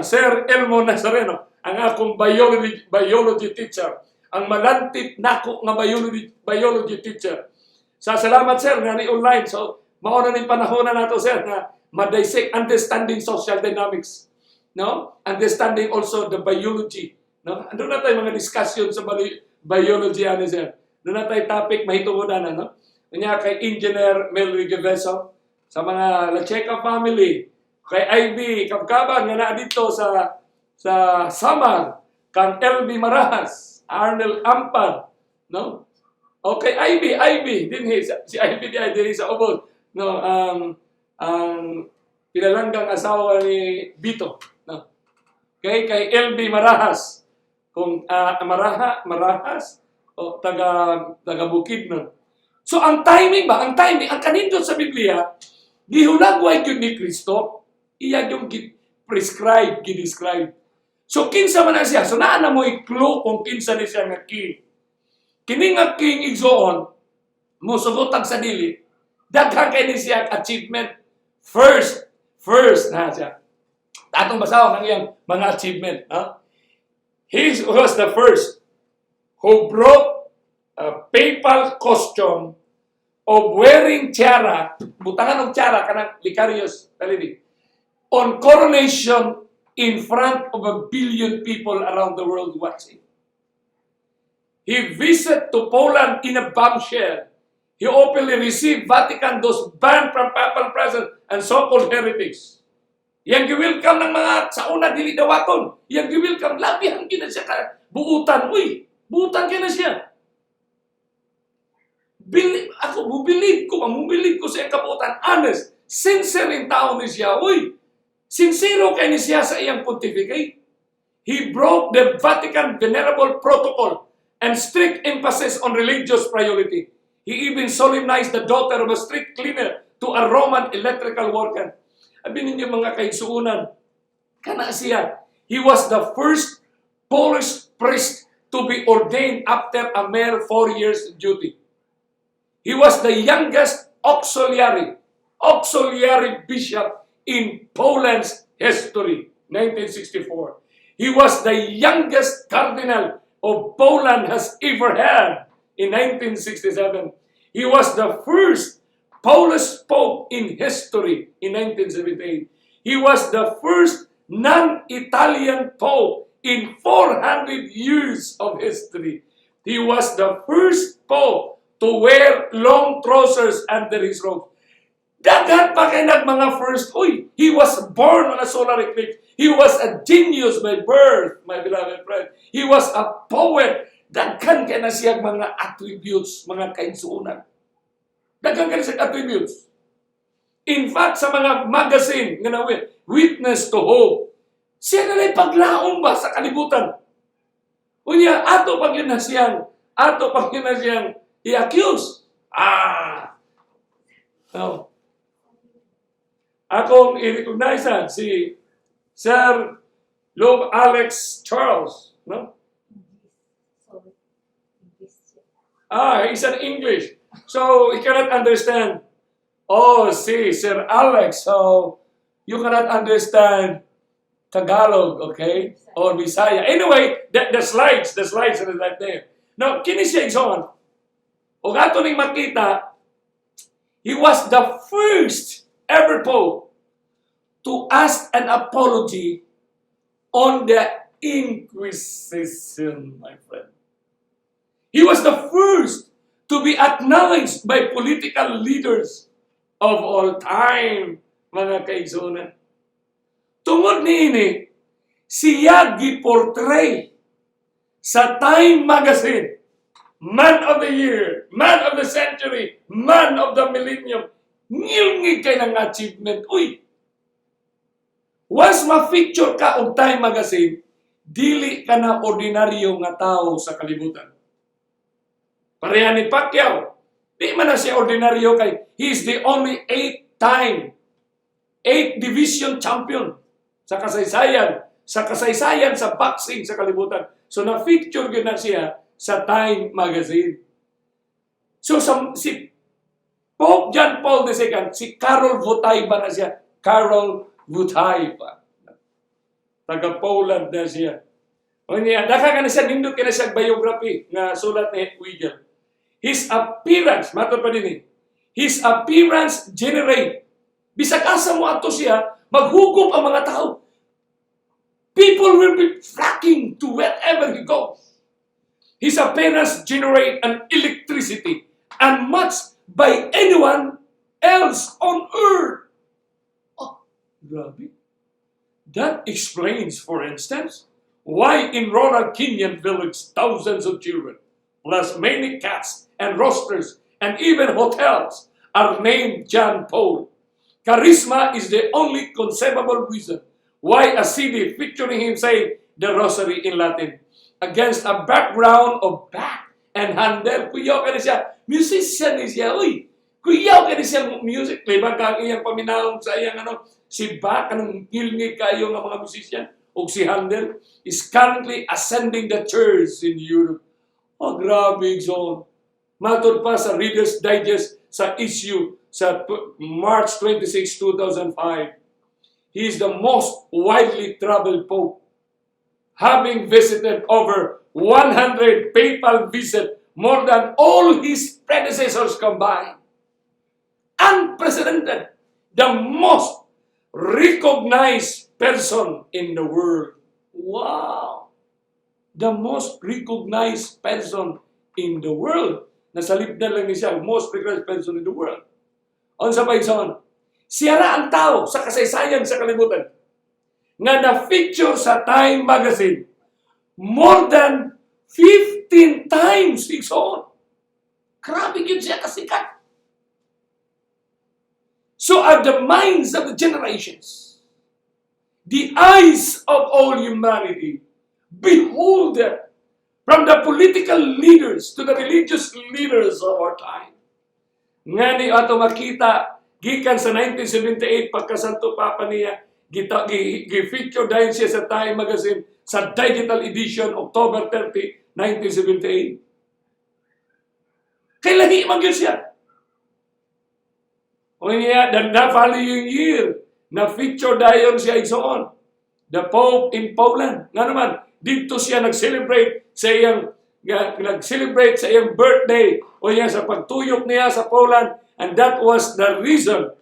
Sir Elmo Nazareno, ang akong biology teacher, ang malantip nako nga biology teacher. Salamat sir nga ni online. So mao na ning panahon na nato sir nga ma-dissect, understanding social dynamics, no? Understanding also the biology, no? Andun na tayo mga discussion sa biology ani sir. Doon na tayo topic mahituonan na, no? Kanya kay Engineer Melry Geveso, sa mga Lacheca family, kay IB Kabkaban nga na dito sa Samar, kang LB Marahas, Arnel Ampad, no? Okay, IB din si IB din sa Ubod, no? Ang pinalanggang asawa ni Bito, no? Kay LB Marahas, kung Marahas o taga Bukid, no? So ang timing, ang kanindot sa Biblia, gihulagway gyud ni Kristo, iya yung prescribe, gidescribe. So kinsa man na siya? So naa na mo i-clue kung kinsa ni siya nga king. Kini nga king igsoon, musugotag sa dili, daghang kay ni siya achievement. First na siya. Atong basahon ang iyang mga achievement. He was the first who broke a papal costume of wearing tiara, butangan ng tiara, kanang vicarious, on coronation in front of 1 billion people around the world watching. He visited to Poland in a bombshell. He openly received Vatican those banned from papal presence and so-called heretics. Yang gi-welcome ng mga sa una dili dawaton. Yang gi-welcome labihan gina siya ka buutan. Buutan kina siya. Mubilib ko sa iyang kabuutan. Honest, sincere in tao ni siya. Sincero kay ni siya sa iyang pontificate. He broke the Vatican Venerable Protocol and strict emphasis on religious priority. He even solemnized the daughter of a strict cleaner to a Roman electrical worker. Abi ninyo mga kaigsuunan, kana siya. He was the first Polish priest to be ordained after a mere 4 years duty. He was the youngest auxiliary bishop in Poland's history, 1964. He was the youngest cardinal of Poland has ever had in 1967. He was the first Polish Pope in history in 1978. He was the first non-Italian Pope in 400 years of history. He was the first Pope to wear long trousers under his robe. Daghan pa kay mga first. He was born on a solar eclipse. He was a genius by birth, my beloved friend. He was a poet. Daghan kay na siya mga attributes, mga kaigsuunan. Daghan kay na siya attributes. In fact, sa mga magazine, nga na Witness to Hope, siya na paglaong ba sa kalibutan? Unya, ato pag yun na siyang i-accuse. No. Akong i-recognize si Sir Lord Alex Charles, no? He's an English. So, he cannot understand. Oh, see, Sir Alex, so you cannot understand Tagalog, okay? Or Bisaya. Anyway, the slides are right there. Now, kini siya igsoon. O ato ning makita, he was the first ever pope to ask an apology on the Inquisition, my friend. He was the first to be acknowledged by political leaders of all time, mga kaigsunan. Tungod niini, siya giportray sa Time Magazine, Man of the Year, Man of the Century, Man of the Millennium. Ngilngig kay ng achievement. Uy! Once ma-feature ka og Time Magazine, dili ka na ordinaryo nga tao sa kalibutan. Pareha ni Pacquiao, di man na siya ordinaryo kay he is the only 8 division champion sa kasaysayan sa boxing sa kalibutan. So na-feature na siya sa Time Magazine. So si Pope John Paul II, si Karol Wojtyła na siya. Karol Wojtyła. Taga-Poland na siya. O niya, naka na siya, nindot ka na siya biography na sulat ni Wigel. His appearance, matod pa din his appearance generate. Bisag asa mo ato siya, maghukom ang mga tao. People will be flocking to wherever he goes. His appearance generate an electricity unmatched by anyone else on earth. Oh, grabe. That explains, for instance, why in rural Kenyan village thousands of children, plus many cats and roosters and even hotels are named John Paul. Charisma is the only conceivable reason why a CD featuring him saying the rosary in Latin against a background of back and handel. Kuyaw ka na siya. Musician ni siya. Uy, kuyaw ka na siya music. Liban ka ang iyang paminahon sa iyang si Bach, anong ngilngig kayo ng mga musician. O si Handel is currently ascending the church in Europe. Oh, grabe, John. Matod pa sa Reader's Digest sa issue sa March 26, 2005. He is the most widely traveled pope, having visited over 100 papal visits, more than all his predecessors combined. Unprecedented. The most recognized person in the world. Wow! The most recognized person in the world. Nasalip na lang ni siya, most recognized person in the world. On sa paison, siya na ang tao sa kasaysayan sa kalibutan nga na-feature sa Time Magazine more than 15 times. Grabe yun siya kasikat. So are the minds of the generations, the eyes of all humanity, behold them, from the political leaders to the religious leaders of our time. Nga ni ato makita, gikan sa 1978, pagkasanto Papa niya, gi-feature dahil siya sa Time Magazine sa digital edition, October 30, 1978. Kailangi man yun siya. O niya, the following year, na-feature dahil siya igsoon. The Pope in Poland. Nga naman, dito siya nag-celebrate sa iyang birthday o niya sa pagtuyok niya sa Poland, and that was the reason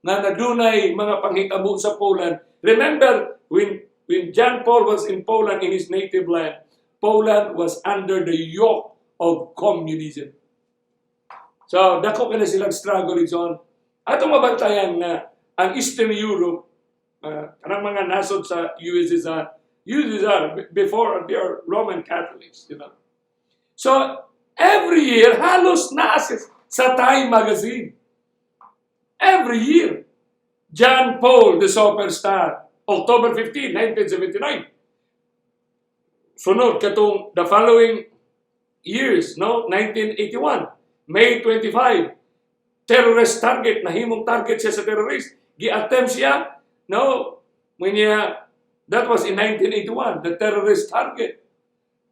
na nadunay mga panghitabo sa Poland. Remember, when John Paul was in Poland, in his native land, Poland was under the yoke of communism. So, dako ka na silang struggle on. Atong mabantayan na ang Eastern Europe, kanang mga nasod sa USSR, before they are Roman Catholics, you know. So, every year, halos na sa Time Magazine. Every year. John Paul, the superstar, October 15, 1979. Sunod katong the following years, no? 1981, May 25, terrorist target, nahimong target siya sa terrorist. Gi-attempt siya, no? When that was in 1981, the terrorist target.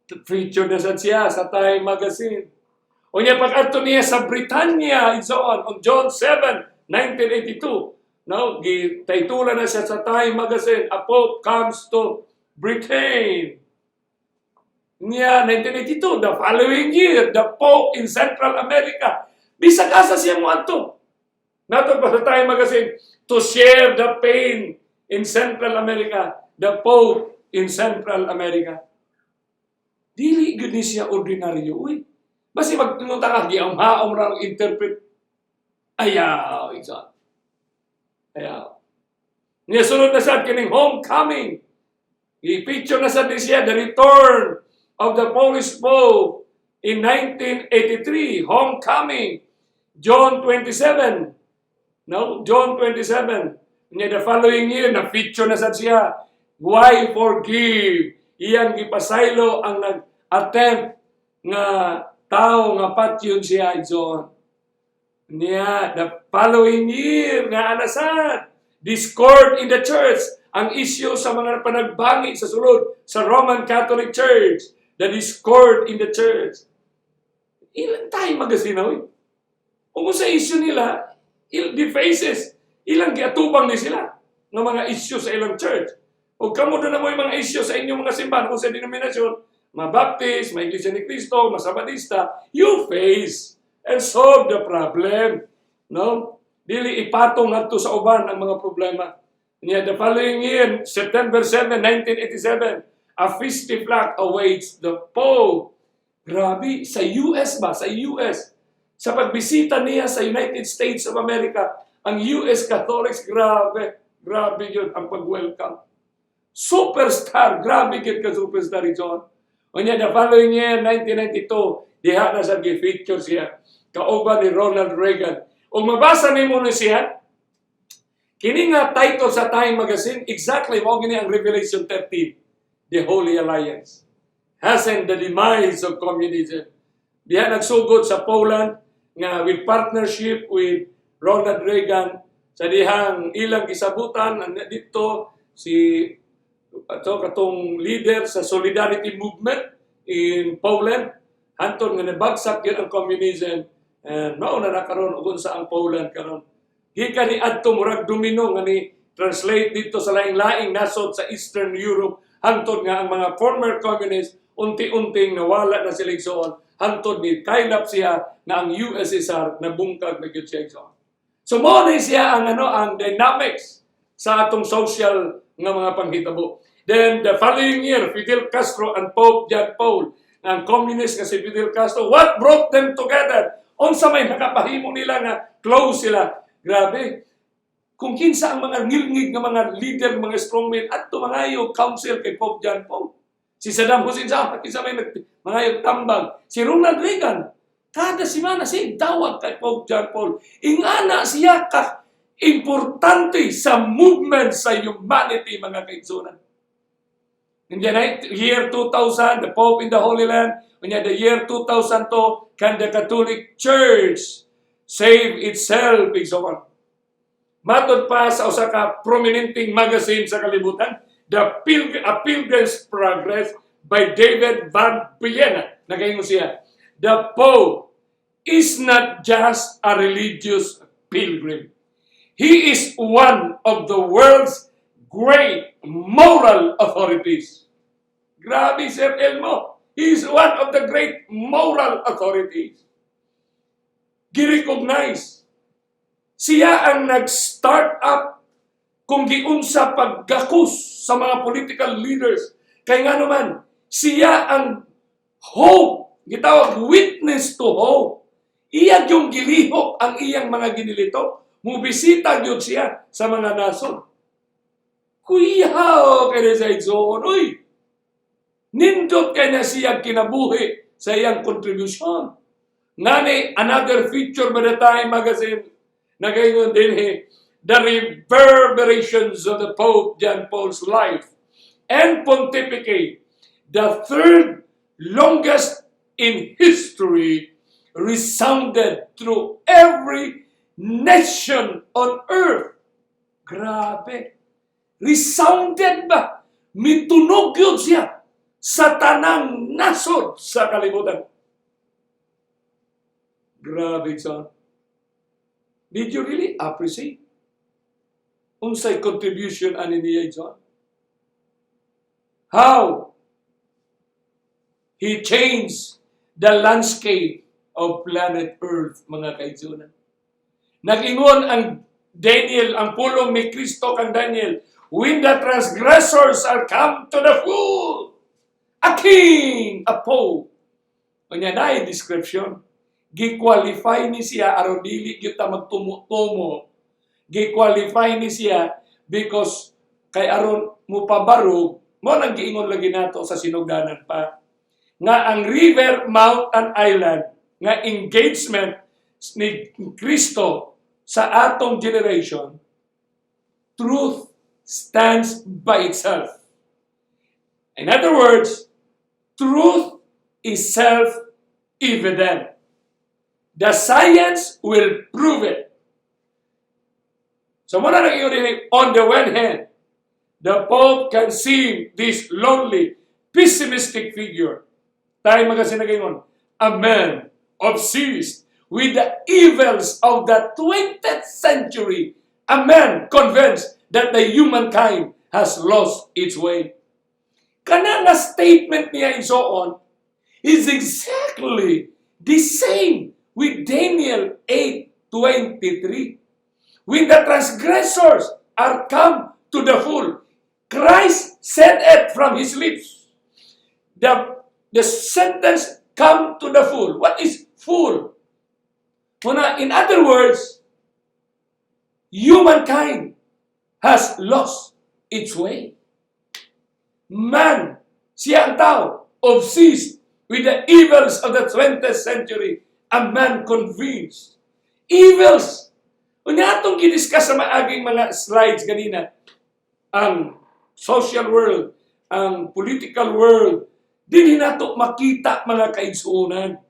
Feature na siya sa Time magazine. O niya pag-ato niya sa Britannia, and so on John 7, 1982, no? Gitaitulan na siya sa Time magazine, a Pope comes to Britain. Niya, 1982, the following year, the Pope in Central America. Bisag asa siya mo ato. Nato pa sa Time magazine, to share the pain in Central America, the Pope in Central America. Dili gud ni siya ordinaryo, uy. Basi magtunta ka, giamhaom ra interpret. Ayaw, isa. Ayaw. Niya sunod na sad kining homecoming. I-picture na sad ni siya, the return of the Polish Pope in 1983, homecoming, John 27. No, John 27. Niya the following year, na-feature na sad siya. Why forgive? Iyang gipasaylo ang nag-attempt nga tao nga patyon siya, John. Niya, the following year, nga anasan, discord in the church, ang issue sa mga panagbangi sa sulod sa Roman Catholic Church, the discord in the church. Ilang Time magazine, oy. Kung sa issue nila, the faces, ilang giatubang ni sila ng mga issue sa ilang church. O kamo doon na mo yung mga issue sa inyong mga simbahan kung sa denominasyon, mabaptist, may Iglesia ni Cristo, masabadista, you face and solve the problem. No? Dili ipatong adto sa uban ang mga problema. Niya, the following year, September 7, 1987, a festive flag awaits the Pope. Grabe, sa US ba? Sa US. Sa pagbisita niya sa United States of America, ang US Catholics, grabe yun ang pag-welcome. Superstar, grabe yun ka superstar John. O niya, the following year, 1992, diha na sa feature siya. Kauban ni Ronald Reagan. O mabasa ni mo na siya, kini nga title sa Time magazine, exactly mo gini ang Revelation 13, the Holy Alliance. Hasten the demise of communism. Diha nagsugod sa Poland nga with partnership with Ronald Reagan sa dihang ilang gisabutan dito si katong leader sa Solidarity Movement in Poland hanton nga nabagsak yun ang communism and mao na nakaroon ug unsa ang Poland karon. Gikan ni adto murag domino nga ni translate dito sa laing-laing nasod sa Eastern Europe hantod nga ang mga former communists unti-unting nawala na sila igsoon hantod ni kailap siya na ang USSR nabungkag na gyud siya igsoon. So mo ni siya ang ang dynamics sa atong social nga mga panghitabo. Then the following year, Fidel Castro and Pope John Paul, ang communist nga si Fidel Castro, what brought them together? Unsa may nakapahimo nila nga close sila. Grabe. Kung kinsa ang mga ngilngig nga mga leader, mga strongmen at tumangayo council kay Pope John Paul. Si Saddam Hussein kinsa may mangayo tambag. Si Ronald Reagan, kada semana siya tawag kay Pope John Paul. Ingana siya ka importante sa movement sa humanity, mga kaigsunan. In the year 2000, the Pope in the Holy Land. In the year 2002, can the Catholic Church save itself? Igsoon. Matod pa sa usa ka prominenting magazine sa kalibutan, A Pilgrim's Progress by David Van Piena. Nagayon siya. The Pope is not just a religious pilgrim. He is one of the world's great moral authorities. Grabe, Sir Elmo. He is one of the great moral authorities. Girecognize. Siya ang nag-start up kung giunsa paggakus sa mga political leaders. Kaya nga naman, siya ang hope. Gitawag witness to hope. Iyag yung gilihok ang iyang mga ginilito. Mubisita yun siya sa mga nason. Kuyaw kaya sa igsoon. Uy! Nindot kaya na siya kinabuhi sa iyang contribution. Ngani, another feature by the Time magazine na gayon din the reverberations of the Pope John Paul's life and pontificate, the third longest in history, resounded through every nation on earth. Grabe. Resounded ba? Mitunog yun siya sa tanang nasod sa kalibutan. Grabe, son. Did you really appreciate unsay contribution ani niya, John? How he changed the landscape of planet Earth, mga kaigsunan. Nag-ingon ang Daniel, ang pulong ni Kristo kang Daniel, when the transgressors are come to the full, a king, a pope. Kanya na description, gi-qualify ni siya, aron dili kita magtumo-tumo, gi-qualify ni siya because kay aron mo pabarog, mo nang giingon lagi nato sa sinugdanan pa, nga ang river, mountain, island, nga engagement ni Kristo sa atong generation, truth stands by itself. In other words, truth is self-evident. The science will prove it. So muna nag-iunin, on the one hand, the Pope can see this lonely, pessimistic figure. Tayo magasinagayon, a man obsessed with the evils of the 20th century, a man convinced that the humankind has lost its way. Kana nga statement niya on is exactly the same with Daniel 8:23. When the transgressors are come to the full, Christ said it from his lips. The sentence, come to the full. What is full? In other words, humankind has lost its way. Man, siya ang tao, obsessed with the evils of the 20th century, a man convinced. Evils. Unya atong gidiscuss sa maaging mga slides ganina, ang social world, ang political world, dili nato makita mga kaigsuonan.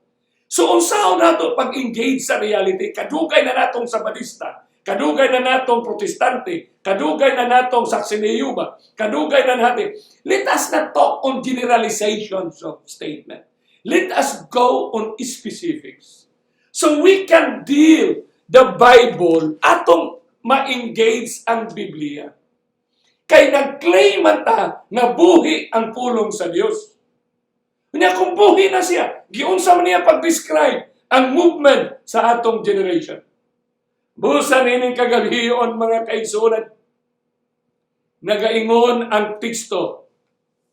So unsaon nato pag-engage sa reality, kadugay na natong Sabadista, kadugay na natong Protestante, kadugay na natong Saksineyuba, kadugay na natin. Let us not talk on generalizations of statement. Let us go on specifics. So we can deal the Bible atong ma-engage ang Biblia. Kay nag-claim man ta nga buhi ang pulong sa Dios. Kanya kung buhi na siya, giunsa man niya pag-describe ang movement sa atong generation. Busa nining kagabion mga kaigsunan. Nagaingon ang teksto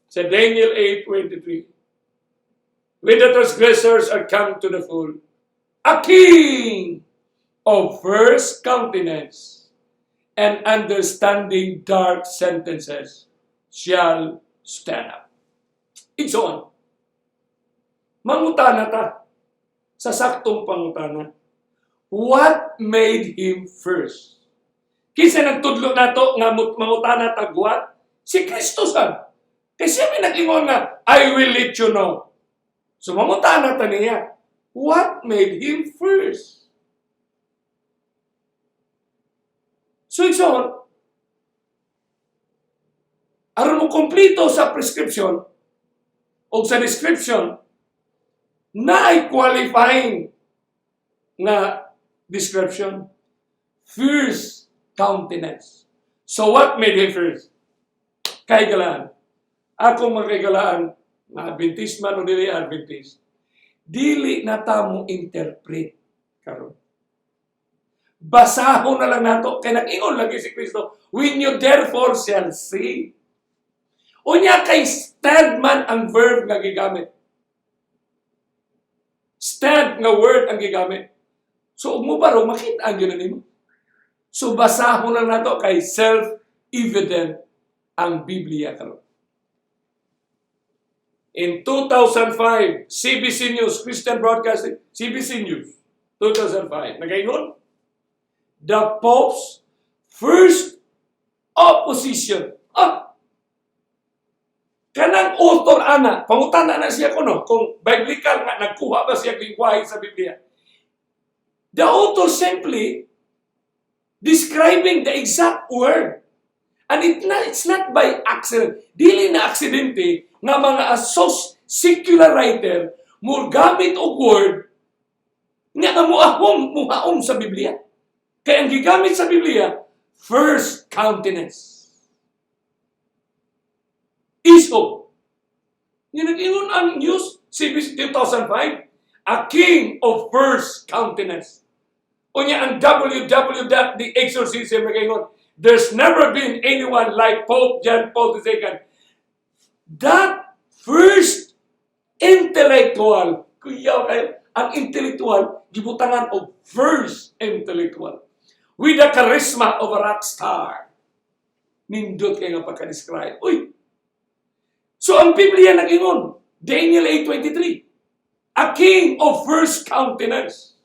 sa Daniel 8:23. When the transgressors are come to the full, a king of first countenance and understanding dark sentences shall stand up. It's on. Mangutana ta sa saktong pangutana. What made him first? Kinsa nagtudlo nato nga mangutana tag what? Si Kristo sad. Kasi may nag-ingon nga, I will let you know. So mangutana ta niya. What made him first? So it's on. Aron mo kompleto sa prescription o sa description, na ay qualifying na description. First countenance. So what made him first? Kaigalaan. Ako makaigalaan, na Adventist man o dili Adventist, dili na tamo interpret karon. Basahon na lang nato, kay nag-ingon lagi si Kristo, when you therefore shall see. Unya kay stand man ang verb nga gigamit. Stand nga word ang gigamit. So, mo ba ro makita ang yun na nimo? So, basahon lang nato kay self-evident ang Biblia karon. In 2005, CBC News, Christian Broadcasting, CBC News, 2005, nagaingon, the Pope's first opposition. Kanang author ana, pangutana na siya kuno kung biblical nga nagkuha ba siya lingwahe sa Biblia. The author simply describing the exact word. And it's not by accident. Dili na aksidente nga mga secular writer mo gamit og word nga muhaom sa Biblia. Kaya ang gigamit sa Biblia, first countenance. Iso. Nag-ingon ang news, CBC 2005, a king of first countenance. O niya ang www.theexorcism nag-ingon, there's never been anyone like Pope John Paul II. That first intellectual, ang intellectual, gibutangan of first intellectual. With the charisma of a rock star. Nindot kayo nga pagka-describe. Uy! So ang Biblia nag-ingon, Daniel 8:23, a king of first countenance.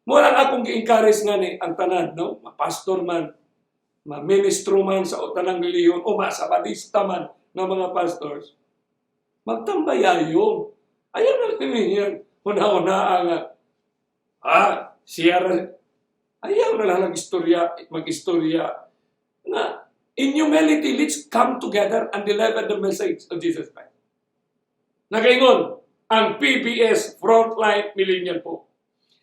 Murang akong gi-encourage nga ni ang tanan, no? Pastor man, ministro man sa tanang reliyon, o sabadista man ng mga pastors, magtambayayon. Ayaw na tinihin, una-una nga, siya ayaw na lang mag-istorya na in humility, let's come together and deliver the message of Jesus Christ. Nagaingon, ang PBS Frontline Millennial po.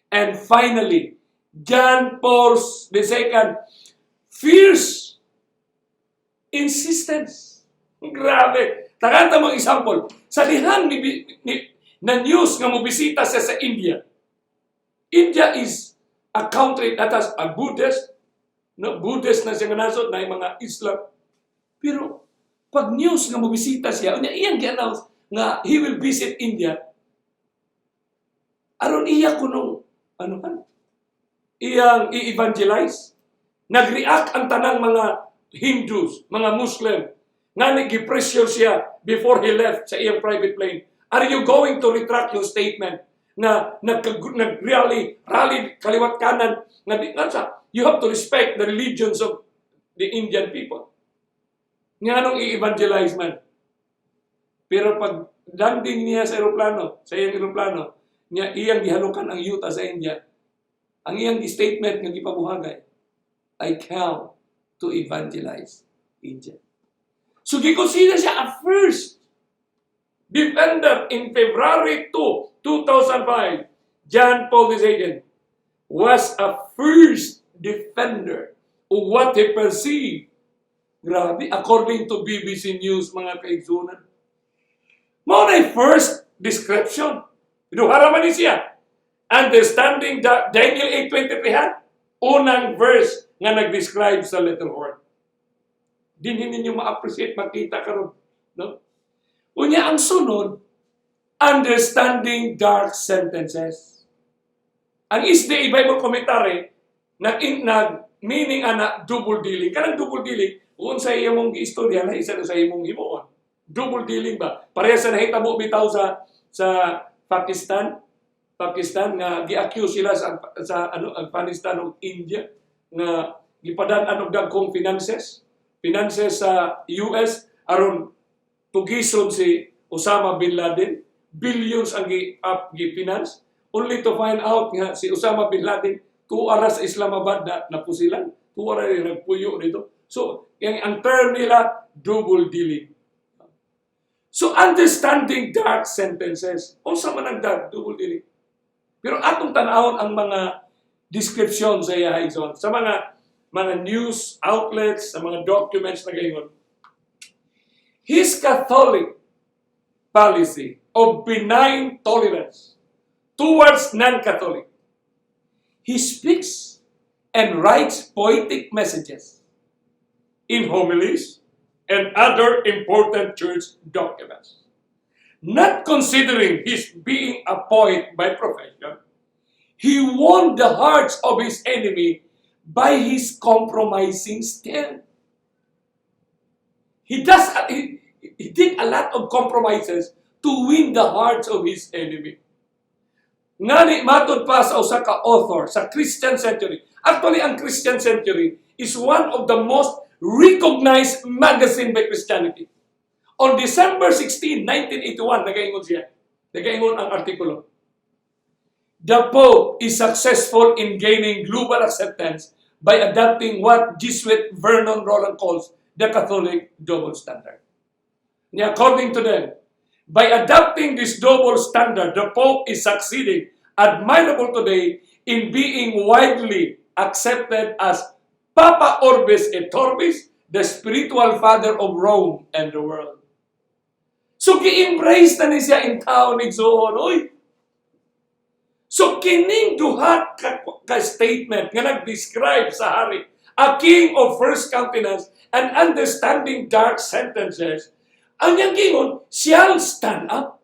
And finally, John Paul II, fierce insistence. Grabe. Takanta mong example. Sa dihan na news nga mobisita siya sa India. India is a country that has a Buddhist, no, Buddhist na siya nasod na yung mga Islam. Pero pag news nga mobisita siya, iyang gi-announce nga he will visit India. Aron iya kunong iyang i-evangelize. Nag-react ang tanang mga Hindus, mga Muslim, nga nag-pressure siya before he left sa iyang private plane. Are you going to retract your statement na nag-rally kaliwat kanan nga you have to respect the religions of the Indian people. Nga nung i-evangelize man. Pero pag landing niya sa iyang aeroplano, niya iyang gihalukan ang yuta sa India. Ang iyang statement nga gipabuhagay, I come to evangelize India. So gikonsider siya a first defender in February 2, 2005. John Paul II was a first defender of what he perceived. Grabe, according to BBC News, mga kaigsunan. Mao na first description. Inuharaman ni siya. Understanding Daniel 8:23, unang verse nga nag-describe sa little horn. Din ninyo ma-appreciate, makita karon, no? Unya ang sunod, understanding dark sentences. Ang SDA Bible commentary meaning ana double dealing. Kanang double dealing, kung sa imong giistorya na isa sa imong himuon. Double dealing ba? Pareha sa nahitabo bitaw sa Pakistan nga gi-accuse sila sa Afghanistan ug India nga gipadaan og dagkong finances sa US aron tugisod si Osama bin Laden. Billions ang gi-finance only to find out nga si Osama bin Laden 2 oras sa Islamabad na napusilan. 2 oras rin nagpuyo dito. So, ang term nila, double dealing. So, understanding dark sentences. Unsa man ang dark, double dealing. Pero atong tanawon ang mga description sa Hayop, sa mga news outlets, sa mga documents na gayon. His Catholic policy of benign tolerance towards non-Catholic. He speaks and writes poetic messages in homilies and other important church documents. Not considering his being a poet by profession, he won the hearts of his enemy by his compromising stand. He did a lot of compromises to win the hearts of his enemy. Ngani matod pa sa usa ka author sa Christian century. Actually, ang Christian century is one of the most recognized magazine by Christianity. On December 16, 1981, nagaingon siya. Nagaingon ang artikulo. The Pope is successful in gaining global acceptance by adopting what Jesuit Vernon Roland calls the Catholic double standard. And according to them, by adopting this double standard, the Pope is succeeding admirable today in being widely accepted as Papa Orbis et Orbis, the spiritual father of Rome and the world. So, gi-embrace na niya in town igsoon, oy. So, kining duha ka statement nga nag-describe sa hari, a king of first countenance and understanding dark sentences, ang niyang gingon, shall stand up.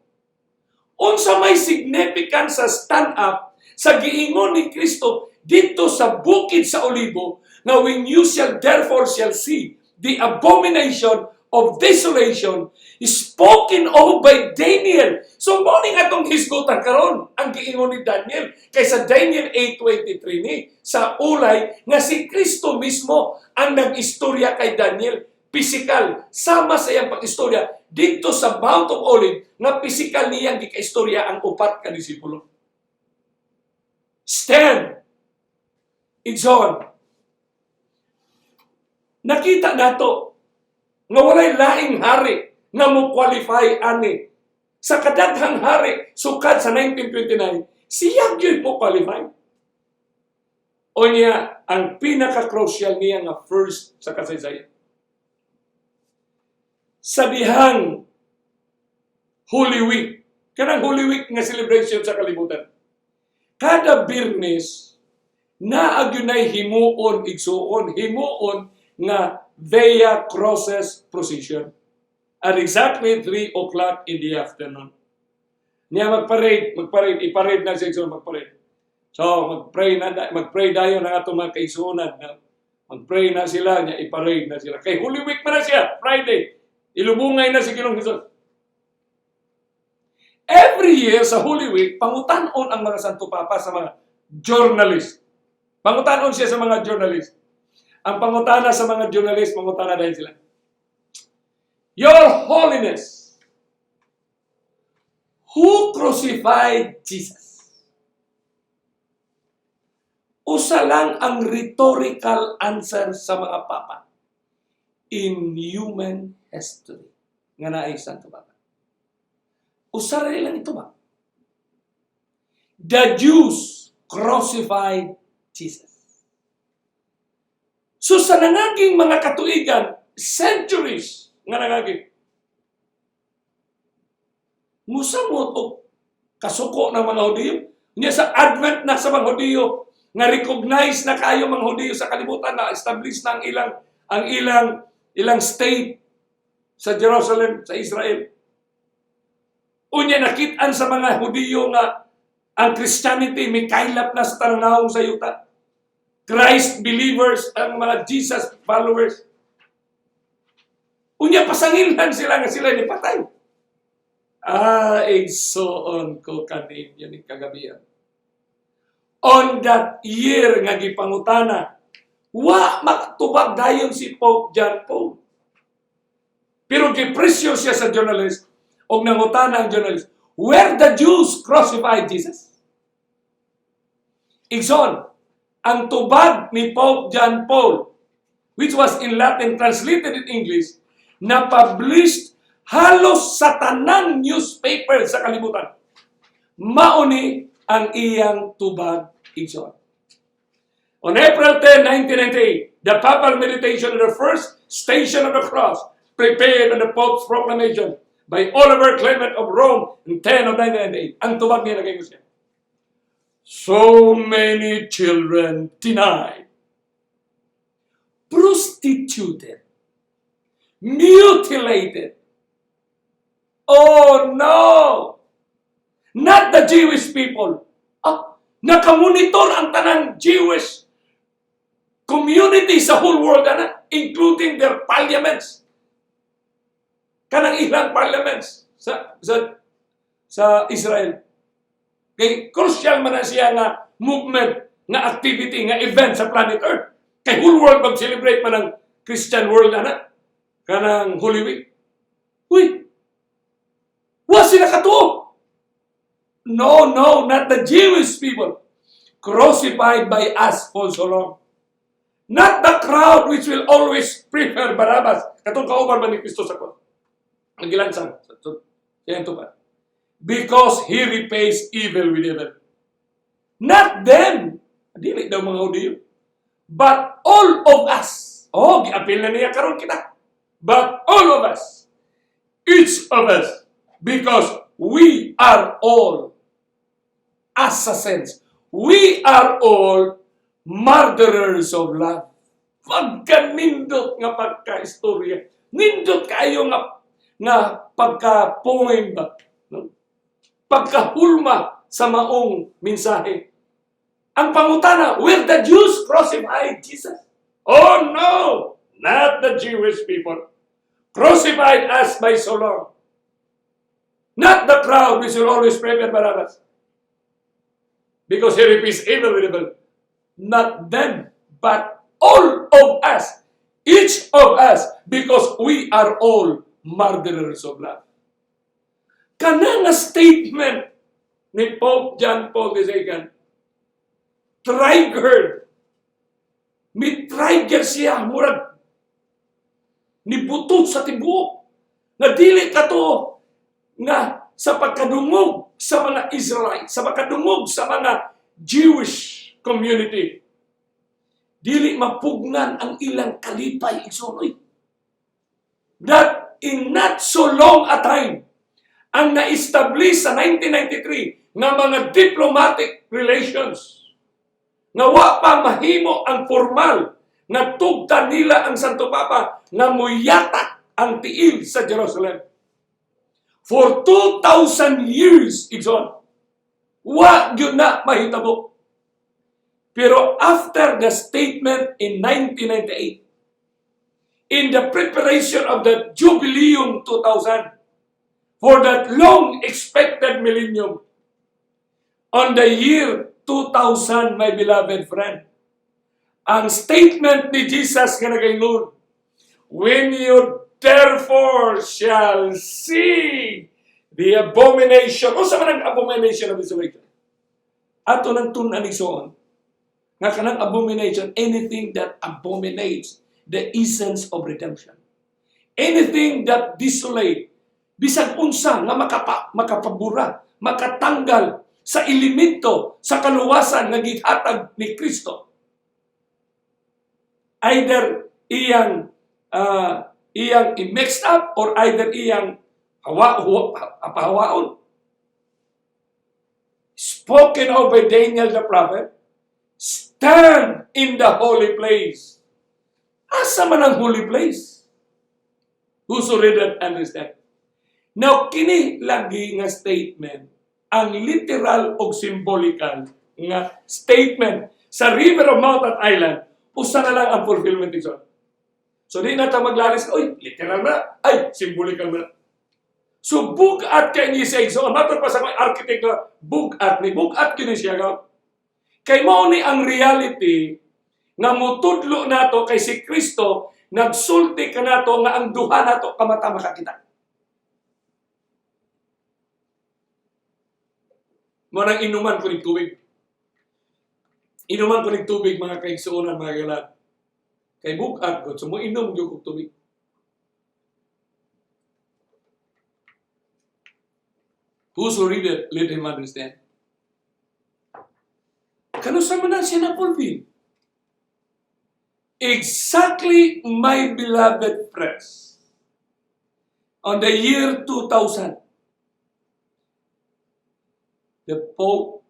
Unsa may significance sa stand up sa giingon ni Kristo dito sa bukid sa Olibo, na when you shall therefore shall see the abomination of desolation spoken of by Daniel. So, morning atong hisgutan karon ang giingon ni Daniel kaysa Daniel 8:23 ni sa ulay nga si Kristo mismo ang nag-istorya kay Daniel. Physical, sama sa iyang pag-istorya dito sa Mount of Olives nga physical niyang gika-istorya ang upat ka disipulo. Stand. It's on. Nakita nato nga walay laing hari nga mo qualify ani. Sa kadaghang hari sukad sa 1929, siya gyud mo qualify. O niya ang pinaka-crucial niya nga first sa kasaysayan. Sa dihang Holy Week, kanang Holy Week nga celebration sa kalibutan, kada Birnes na agyunay himuon igsuon, himuon nga Via Crosses procession at exactly 3 o'clock in the afternoon. Niya magparade, iparade na siya igsuon, magparade. So, magpray dayon ang atong mga kaisunan. Magpray na sila, niya iparade na sila. Kay Holy Week pa na siya, Friday. Ilubungay na si Ginoong Hesus. Every year sa Holy Week, pangutanon ang mga Santo Papa sa mga journalist. Pangutanon siya sa mga journalist. Ang pangutana sa mga journalist, pangutana dahil sila. Your Holiness, who crucified Jesus? Usa lang ang rhetorical answer sa mga Papa. In human history. Nga naay Santo Papa. Usa rin lang ito ba? The Jews crucified Jesus. So sa nangaging mga katuigan, centuries nga nangaging, musamot o kasuko ng mga Hudiyo, niya sa advent na sa mga Hudiyo, nga recognize na kayo mga Hudiyo sa kalibutan, na establish na ang ilang state sa Jerusalem, sa Israel. Unya nakitaan sa mga Hudiyo nga ang Christianity may kailap na sa tanawong sa yuta. Christ believers, ang mga Jesus followers. Unya pasangilan sila nga sila ni patay. Igsoon ko kanin yan yung kagabihan. On that year nga gipangutana, wa makatubag dayon si Pope John Paul. Pero gipresyo siya sa journalist o nangutana ang journalist, where the Jews crucified Jesus? Igsoon, ang tubag ni Pope John Paul, which was in Latin translated in English, na published halos sa tanang newspaper sa kalibutan. Mauni ang iyang tubag igsoon. On April 10, 1998, the papal meditation on the first station of the cross, prepared on the Pope's proclamation by Oliver Clement of Rome in 10 of 1998. Ang tubag niya nagay ko siya. So many children denied, prostituted, mutilated. Oh no! Not the Jewish people. Nakamonitor ang tanang Jewish community sa whole world, including their parliaments. Kanang ilang parliaments sa Israel. Kay crucial man na siya nga movement, nga activity, nga event sa planet Earth. Kay whole world mag-celebrate man ng Christian world, anak. Kanang Holy Week. Uy! Wa sila katuo! No, not the Jewish people. Crucified by us for so long. Not the crowd which will always prefer Barabbas. Katong kauban man ni Kristo sa cross. Ang gilansang. Yan to ba? Because he repays evil with evil. Not them. Dili daw mga Hudiyo. But all of us. Oh, giapil na niya karon kita. But all of us. Each of us. Because we are all assassins. We are all murderers of love. Pagka-nindot nga pagka-istorya. Nindot kayo nga pagka-poem ba? Pagka-hulma sa maong mensahe. Ang pangutana, will the Jews crucify Jesus? Oh no! Not the Jewish people. Crucified us by so long. Not the crowd which will always prefer Barabbas. Because he repeats evil with evil. Not them, but all of us. Each of us. Because we are all murderers of love. Kana nga statement ni Pope John Paul II, triggered. Mi-trigger siya, murag nibutot sa tibuok. Na dili ka to nga sa pagkadungog sa mga Israelites, sa pagkadungog sa mga Jewish community. Dili mapugnan ang ilang kalipay, igsonoy. That in not so long a time, ang na-establish sa 1993 nga mga diplomatic relations, nga wa pa mahimo ang formal nga tugtan nila ang Santo Papa nga muyatak ang tiil sa Jerusalem. For 2,000 years, igsoon, wa yun na mahitabo. Pero after the statement in 1998, in the preparation of the Jubileum 2000, for that long-expected millennium, on the year 2000, my beloved friend, ang statement ni Jesus nga nagaingon, when you therefore shall see the abomination, o sa manang abomination of desolation, ato nang tunan igsoon, nga kanang abomination, anything that abominates the essence of redemption. Anything that desolate, bisag unsa nga makapabura, makatanggal sa elemento, sa kaluwasan nga gihatag ni Kristo. Either iyang i-mixed up or either iyang pahawaon. Spoken of by Daniel the prophet, stand in the holy place. Asa man ang holy place? Whoso read and understand. Now, kini lagi nga statement, ang literal o symbolical nga statement sa River of Mountain Island, usa na lang ang fulfillment ito. So, di na ta maglalis, oy, literal na, ay, symbolical na. So, bugat kay ni siya, so, matod pa sa mga architect na, bugat kini siya ka. Kay mao ni ang reality, nga mutudlo nato kay si Kristo, nagsulti ka nato nga ang duha nato kamata makakita. Manang inuman ko ng tubig. Inuman ko ng tubig, mga kaigsuunan, mga galan. Kay bukat ko, so mo inom yung tubig. Whoso read it, let him understand. Kano sa manan siya na-fulfill? Exactly, my beloved friends, on the year 2000, the Pope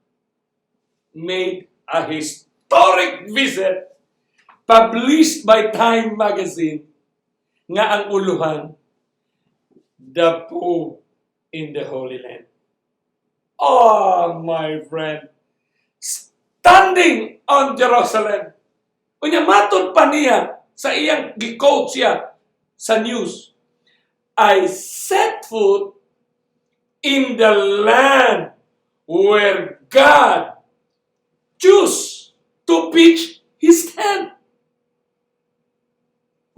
made a historic visit published by Time magazine nga ang uluhan, the Pope in the Holy Land. Oh, my friend, standing on Jerusalem. Unya matod pa niya sa iyang gi-quote siya sa news. I set foot in the land where God chose to pitch His tent.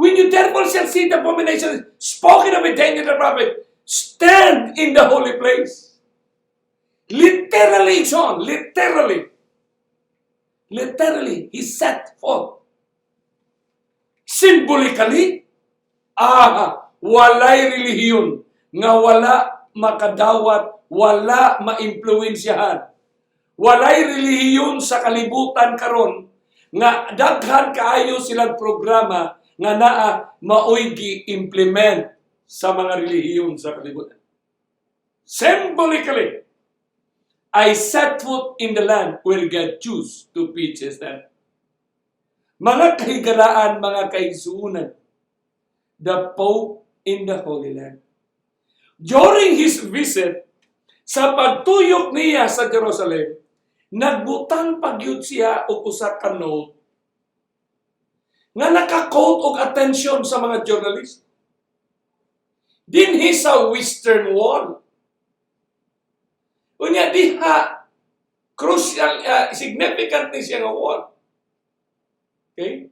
When you therefore shall see the abomination spoken of in Daniel the prophet, stand in the holy place. Literally, John, literally, he set forth. Symbolically, walay relihiyon nga wala makadawat, wala maimpluwensyahan. Walay relihiyon sa kalibutan karon nga daghan kaayo silang programa nga naa maoy gi-implement sa mga relihiyon sa kalibutan. Symbolically, I set foot in the land where God chose to preach his name. Mga kahigalaan, mga kaigsuunan, the Pope in the Holy Land. During his visit, sa pagtuyok niya sa Jerusalem, nagbutang pagyud siya og usa ka note nga naka-quote og attention sa mga journalist. Dinhi sa Western Wall. Unya diha crucial, significant ni siya nga wall. Okay?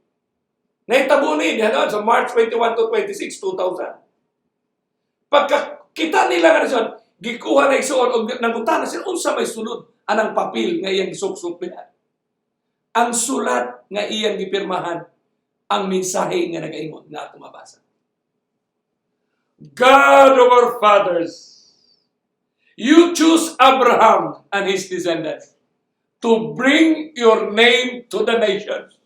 Nahitabo ni diha sa March 21 to 26, 2000. Pagka kita nila nga siya, gikuha na isuon og nangutan na sila unsa may sulod anang papel nga iyang gisuksok niya. Ang sulat nga iyang gipirmahan, ang mensahe nga nagaingon na ato mabasa. God of our fathers, you choose Abraham and his descendants to bring your name to the nations.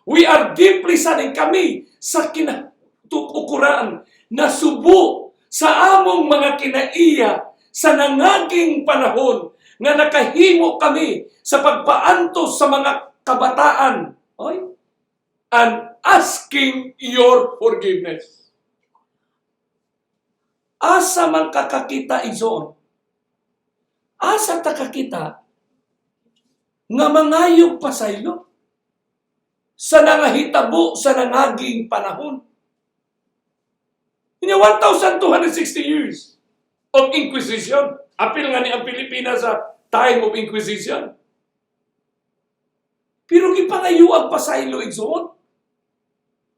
We are deeply saddened kami sa kinatukuran na subo sa among mga kinaiya sa nangaging panahon nga nakahimo kami sa pagpaantos sa mga kabataan and asking your forgiveness. Asa man kakakita izoon? Asa takakita nga mangayog pasaylo sa nangahitabo sa nangaging panahon? In 1,260 years of Inquisition. Apil nga ni ang Pilipinas sa time of Inquisition. Pero gipangayuag pasaylo igsoon.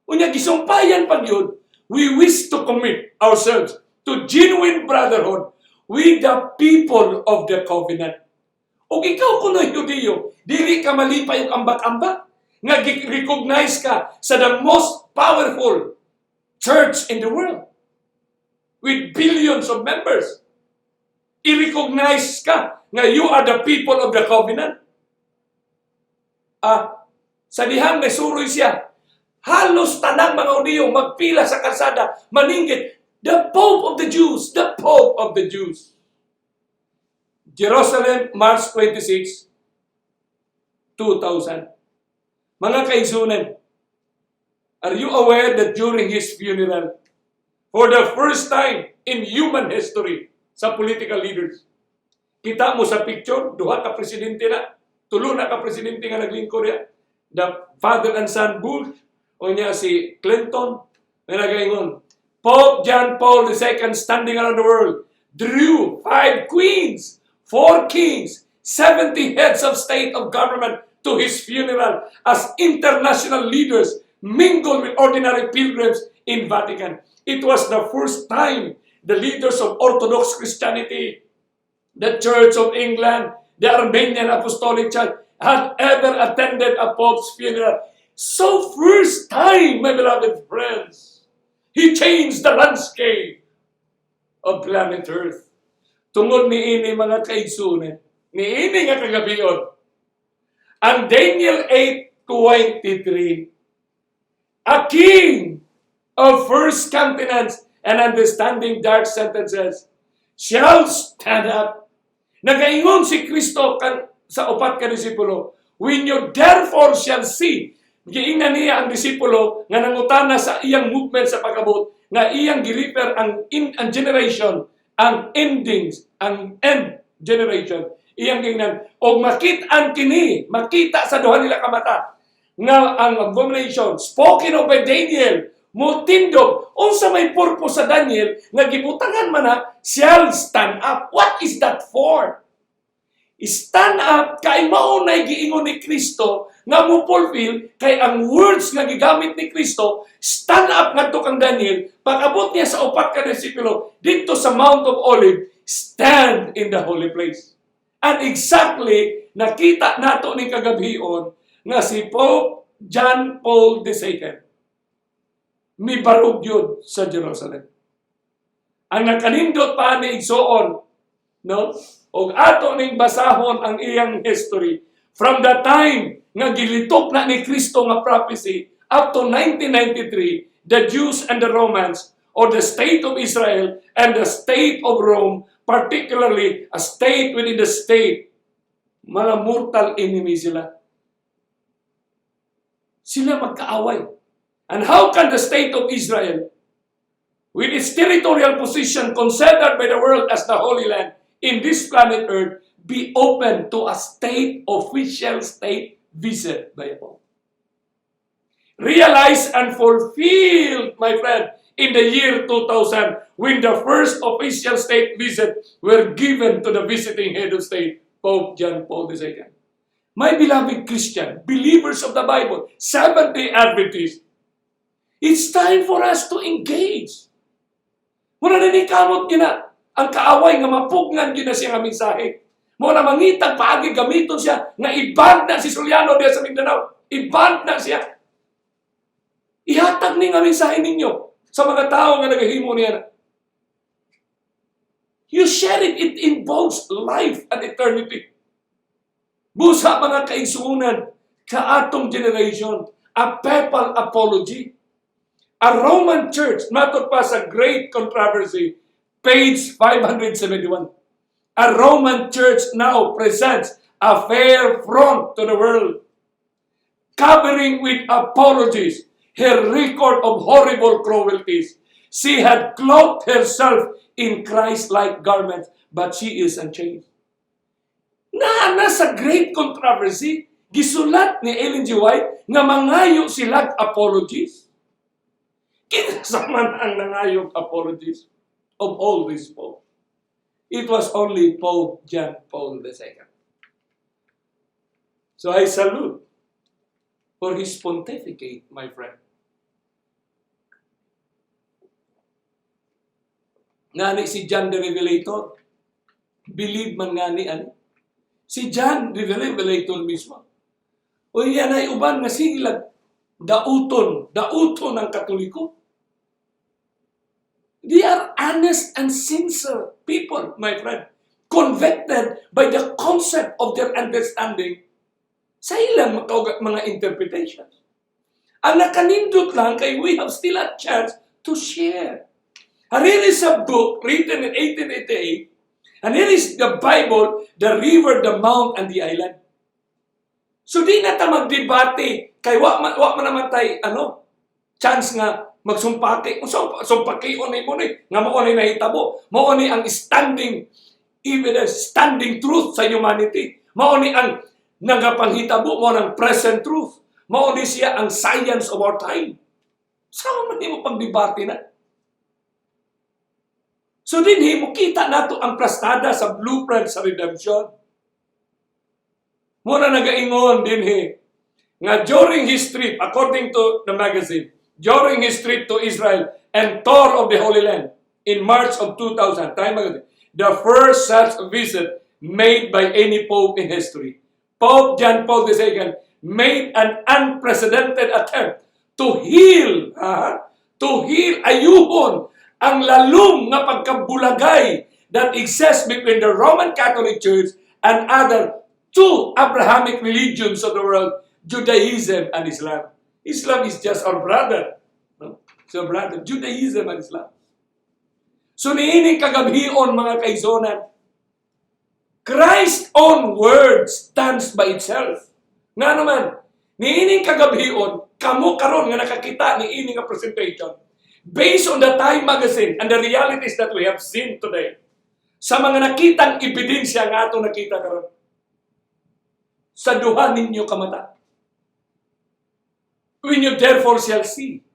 Unya gisumpayan pag yun, we wish to commit ourselves to genuine brotherhood with the people of the covenant. O ikaw kuno Judio, dili ka malipay yung ambak-ambak, nga recognize ka sa the most powerful church in the world with billions of members. I-recognize ka nga you are the people of the covenant. Sa dihang nasuroy siya, halos tanang mga Judio magpila sa kalsada, maninggit, the Pope of the Jews, the Pope of the Jews. Jerusalem, March 26, 2000. Mga kaigsunan, are you aware that during his funeral, for the first time in human history, sa political leaders, kita mo sa picture, duha ka presidente na, tulo na ka presidente nga naglingkod ya, the father and son Bush, o niya si Clinton, may nagaingon, Pope John Paul II standing around the world, drew 5 queens, 4 kings, 70 heads of state of government to his funeral as international leaders mingled with ordinary pilgrims in Vatican. It was the first time the leaders of Orthodox Christianity, the Church of England, the Armenian Apostolic Church had ever attended a Pope's funeral. So first time, my beloved friends, he changed the landscape of planet Earth. Tungod ni ini mga kaigsunan, ni ini nga kagabion, ang Daniel 8:23, a king of first countenance and understanding dark sentences shall stand up. Nagaingon si Kristo sa upat ka disipulo, when you therefore shall see, giingnan niya ang disipulo nga nangutana sa iyang movement sa pagabot, nga iyang giriper ang generation, ang endings, ang end generation. Iyang gingnan, o makita sa duha nila kamata, nga ang abomination, spoken of by Daniel, mutindog, unsa may purpose sa Daniel, nga gibutangan man na, shall stand up. What is that for? stand up kay mao nay giingon ni Kristo nga mo fulfill kay ang words nga gigamit ni Kristo. Stand up ngadto kang Daniel, pag-abot niya sa 4 ka bersikulo dito sa Mount of Olive, stand in the holy place. And exactly nakita nato ni kagabion nga si Pope John Paul II mibarog yun sa Jerusalem. Ang nakanindot pa ni igsoon, no? O ato ning basahon ang iyang history from the time nga gilitok na ni Kristo nga prophecy up to 1993, the Jews and the Romans, or the state of Israel and the state of Rome, particularly a state within the state, mga mortal enemy sila. Sila magkaaway. And how can the state of Israel, with its territorial position considered by the world as the Holy Land in this planet Earth, be open to a state official state visit by a Pope? Realized and fulfilled, my friend, in the year 2000, when the first official state visit were given to the visiting head of state, Pope John Paul II. My beloved Christian, believers of the Bible, Seventh-day Adventists, it's time for us to engage. Muna na ni kamot gina, ang kaaway nga mapugnan gina siya nga mensahe. Muna mangitag paagi gamiton siya, nga i-ban na si Suliano diya sa Mindanao. I-ban na siya. Ihatag ni nga mensahe ninyo sa mga tao nga nagahimo niya. You share it, it involves life and eternity. Busa mga kaigsuunan sa atong generation, a papal apology. A Roman church, matod pa sa Great Controversy, page 571. A Roman church now presents a fair front to the world, covering with apologies her record of horrible cruelties. She had clothed herself in Christ-like garments, but she is unchanged. Nasa Great Controversy, gisulat ni Ellen G. White nga mangayo silag apologies. Kinasaman ang nangayong apologies of all these Pope. It was only Pope John Paul II. So I salute for his pontificate, my friend. Ngani si John the Revelator, believe man ngani ani. Si John the Revelator mismo. O yan ay uban nga silag, dauton ang Katoliko. They are honest and sincere people, my friend, convicted by the concept of their understanding sa ilang mga interpretations. Ang nakanindot lang kay we have still a chance to share. And here is a book written in 1888, and here is the Bible, the river, the mount, and the island. So di na ta magdebate kay wa man naman tay chance nga magsumpake. Sumpake unay mo ni nga mao ni nahitabo. Mao ni ang standing evidence, standing truth sa humanity. Mao ni ang nagapanghitabo mo ng present truth. Mao ni siya ang science of our time. Saan man mo pagdebate na? So dinhi mo kita nato ang plastada sa blueprint sa redemption. Muna nagaingon dinhi nga during his trip, according to the magazine, during his trip to Israel and tour of the Holy Land in March of 2000, Time magazine, the first such visit made by any pope in history, Pope John Paul II made an unprecedented attempt to heal, ayuhon ang lalong nga pagkabulagay that exists between the Roman Catholic Church and other two Abrahamic religions of the world, Judaism and Islam. Islam is just our brother. No? So brother, Judaism and Islam. So niining kagabion mga kaizonan, Christ's own word stands by itself. Nga naman, niining kagabion, kamo karon nga nakakita ni ining nga presentation, based on the Time magazine and the realities that we have seen today, sa mga nakitang ebidensya nga ato nakita karon, sa duha ninyo kamata. When you therefore shall see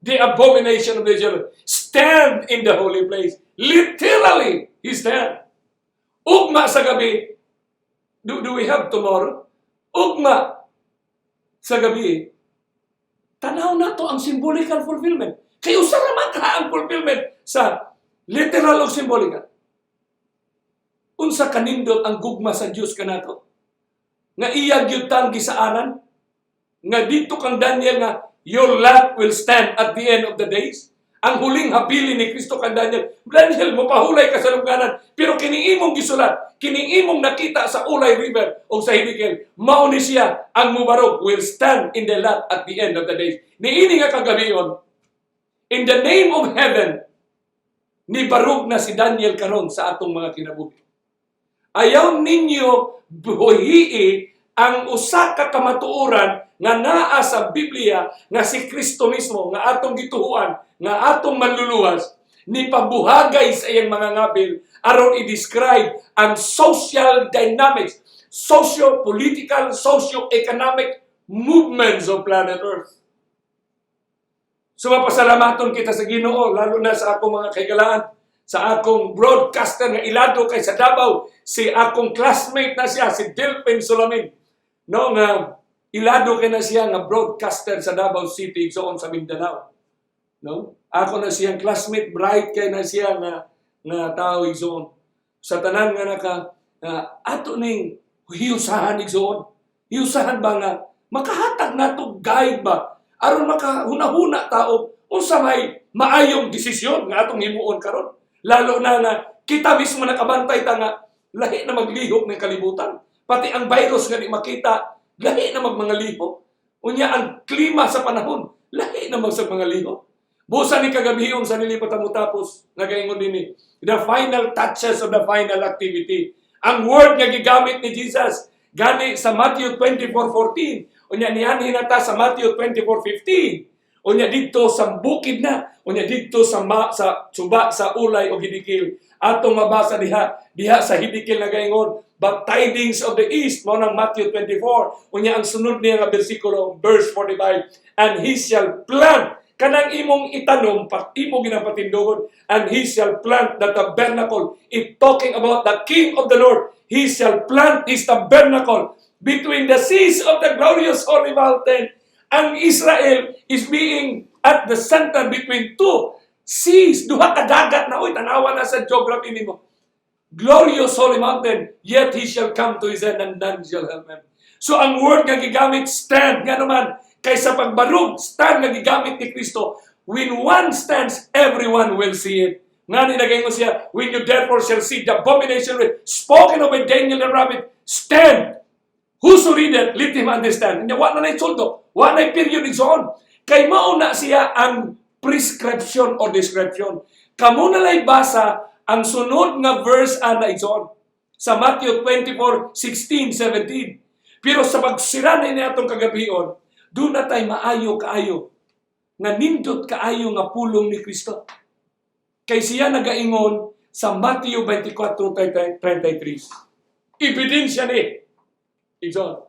the abomination of the Jews stand in the holy place. Literally, he stand. Ugma sa gabi, Do we have tomorrow? Ugma sa gabi, tanaw na to ang symbolical fulfillment. Kaya usara man ka ang fulfillment sa literal o symbolical. Unsa kanindot ang gugma sa Dios kanato? Nga iya gyud tang gisaaran nga dito kang Daniel nga your lot will stand at the end of the days. Ang huling hapili ni Kristo kang Daniel, mo pahulay ka sa lungganan, pero kiniimong gisulat, kiniimong nakita sa Ulay River o sa Hidikil, mao ni siya ang mubarog will stand in the lot at the end of the days. Niini nga kagabion, in the name of heaven, ni barog na si Daniel karon sa atong mga kinabuhi. Ayaw ninyo buhii ang usa ka kamatuoran nga naa sa Biblia nga si Kristo mismo nga atong gituhuan, nga atong manluluwas, ni pabuhagay sa iyang mga ngabil aron i-describe ang social dynamics, socio-political, socio-economic movements of planet Earth. So mapasalamaton kita sa Ginoo, lalo na sa akong mga kaigalaan, sa akong broadcaster nga ilado kay sa Davao, si akong classmate na siya, si Delphin Solamin. No, nga ilado kay na siya nga broadcaster sa Davao City, so sa Mindanao. No? Ako na siyang classmate, bright kay na siya nga tao igsoon. Sa tanan nga ato ning hiusahan igsoon. Hiusahan ba nga makahatag nato guide ba aron makahuna-huna tao unsa may maayong desisyon nga atong himuon karon. Lalo na kita mismo nakabantay ta nga lahi na maglihok ng kalibutan. Pati ang virus nga di makita, lahi na mga lihok. Unya ang klima sa panahon, lahi na sa mga lihok. Busa ni kagabihon sa nilipat ang mutapos, nagaingon din the final touches of the final activity. Ang word nga gigamit ni Jesus, gani sa Matthew 24:14, unya niyan hinata sa Matthew 24:15, unya dito sa bukid na, unya dito sa suba sa ulay o hidikil. Atong mabasa diha sa hidikil nagaingon, but tidings of the east, mo ng Matthew 24, unya ang sunod niya nga bersikulo, verse 45, and he shall plant, kanang imong itanom, imo ginapatindogon, and he shall plant the tabernacle. It talking about the King of the Lord. He shall plant his tabernacle between the seas of the glorious holy mountain. Ang Israel is being at the center between two seas. Duha ka dagat na, tanawa na sa geography nimo. Glorious holy mountain, yet he shall come to his end and none shall help him. So ang word nga gigamit, stand, nga naman, kaysa pagbarug, stand nga gigamit ni Kristo. When one stands, everyone will see it. Nga nilagay mo siya, when you therefore shall see the abomination spoken of by Daniel the prophet, stand. Whoso readeth, let him understand. Hindi, wala na insulto. Wala na period igsoon. Kay mauna siya ang prescription or description. Kamu na lay basa ang sunod nga verse ana igsoon. Sa Matthew 24:16, 17. Pero sa pagsira na atong kagabion, doon na tayo maayo-kaayo, nga nindot kaayo nga pulong ni Kristo. Kay siya nagaingon sa Matthew 24:33. Ebidensya ni. Igsoon.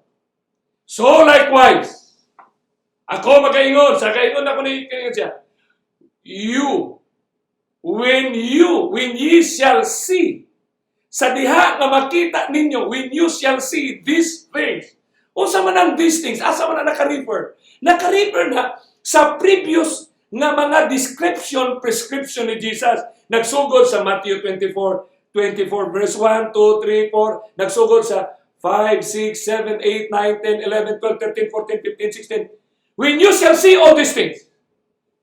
So likewise, ako magaingon, sa kaingon ako ni siya, when ye shall see, sa diha nga makita ninyo, when you shall see these things, unsa man ang these things, asa man na naka-refer? Naka-refer na sa previous nga mga prescription ni Jesus. Nagsugod sa Matthew 24 verse 1, 2, 3, 4. Nagsugod sa 5, 6, 7, 8, 9, 10, 11, 12, 13, 14, 15, 16. When you shall see all these things,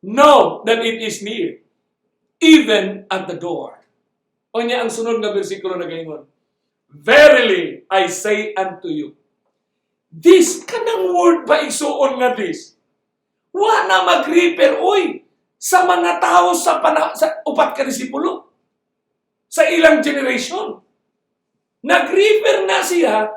know that it is near, even at the door. O niya ang sunod na versikulo na gayon. Verily, I say unto you, this kanang word ba isuon nga this? Wa na mag-refer, sa mga tao sa upat ka disipulo. Sa ilang generation. Nag-refer na siya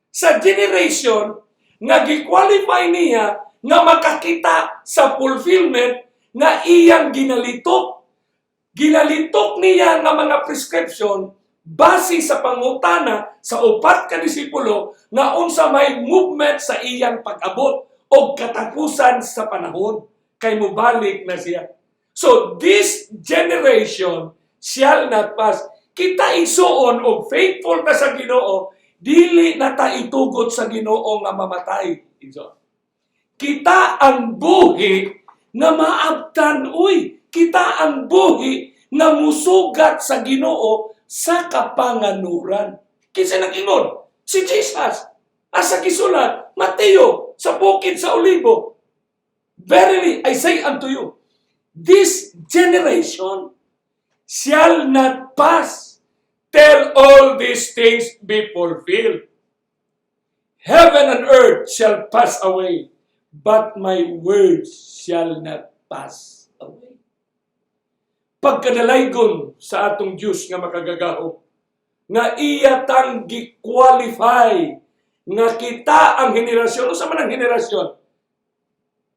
sa generation nga gi-qualify niya nga makakita sa fulfillment nga iyang ginalitok. Ginalitok niya nga mga prescription base sa pangutana sa upat ka disipulo nga unsa may movement sa iyang pag-abot o katapusan sa panahon kay mubalik na siya. So this generation shall not pass. Kita isuon og faithful ka sa Ginoo, Dili na ta itugot sa Ginoo nga mamatay. Kita ang buhi nga maabtan, uy. Kita ang buhi nga musugat sa Ginoo sa kapanganuran. Kinsa nag-ingon? Si Jesus. Asa gisulat? Mateo, sa bukid sa Olibo. Verily, I say unto you, this generation shall not pass till all these things be fulfilled. Heaven and earth shall pass away, but my words shall not pass away. Pagkadalaygon sa atong Diyos nga makagagaho, nga iya tang gi-qualify nga kita ang henerasyon. Usa man ang henerasyon?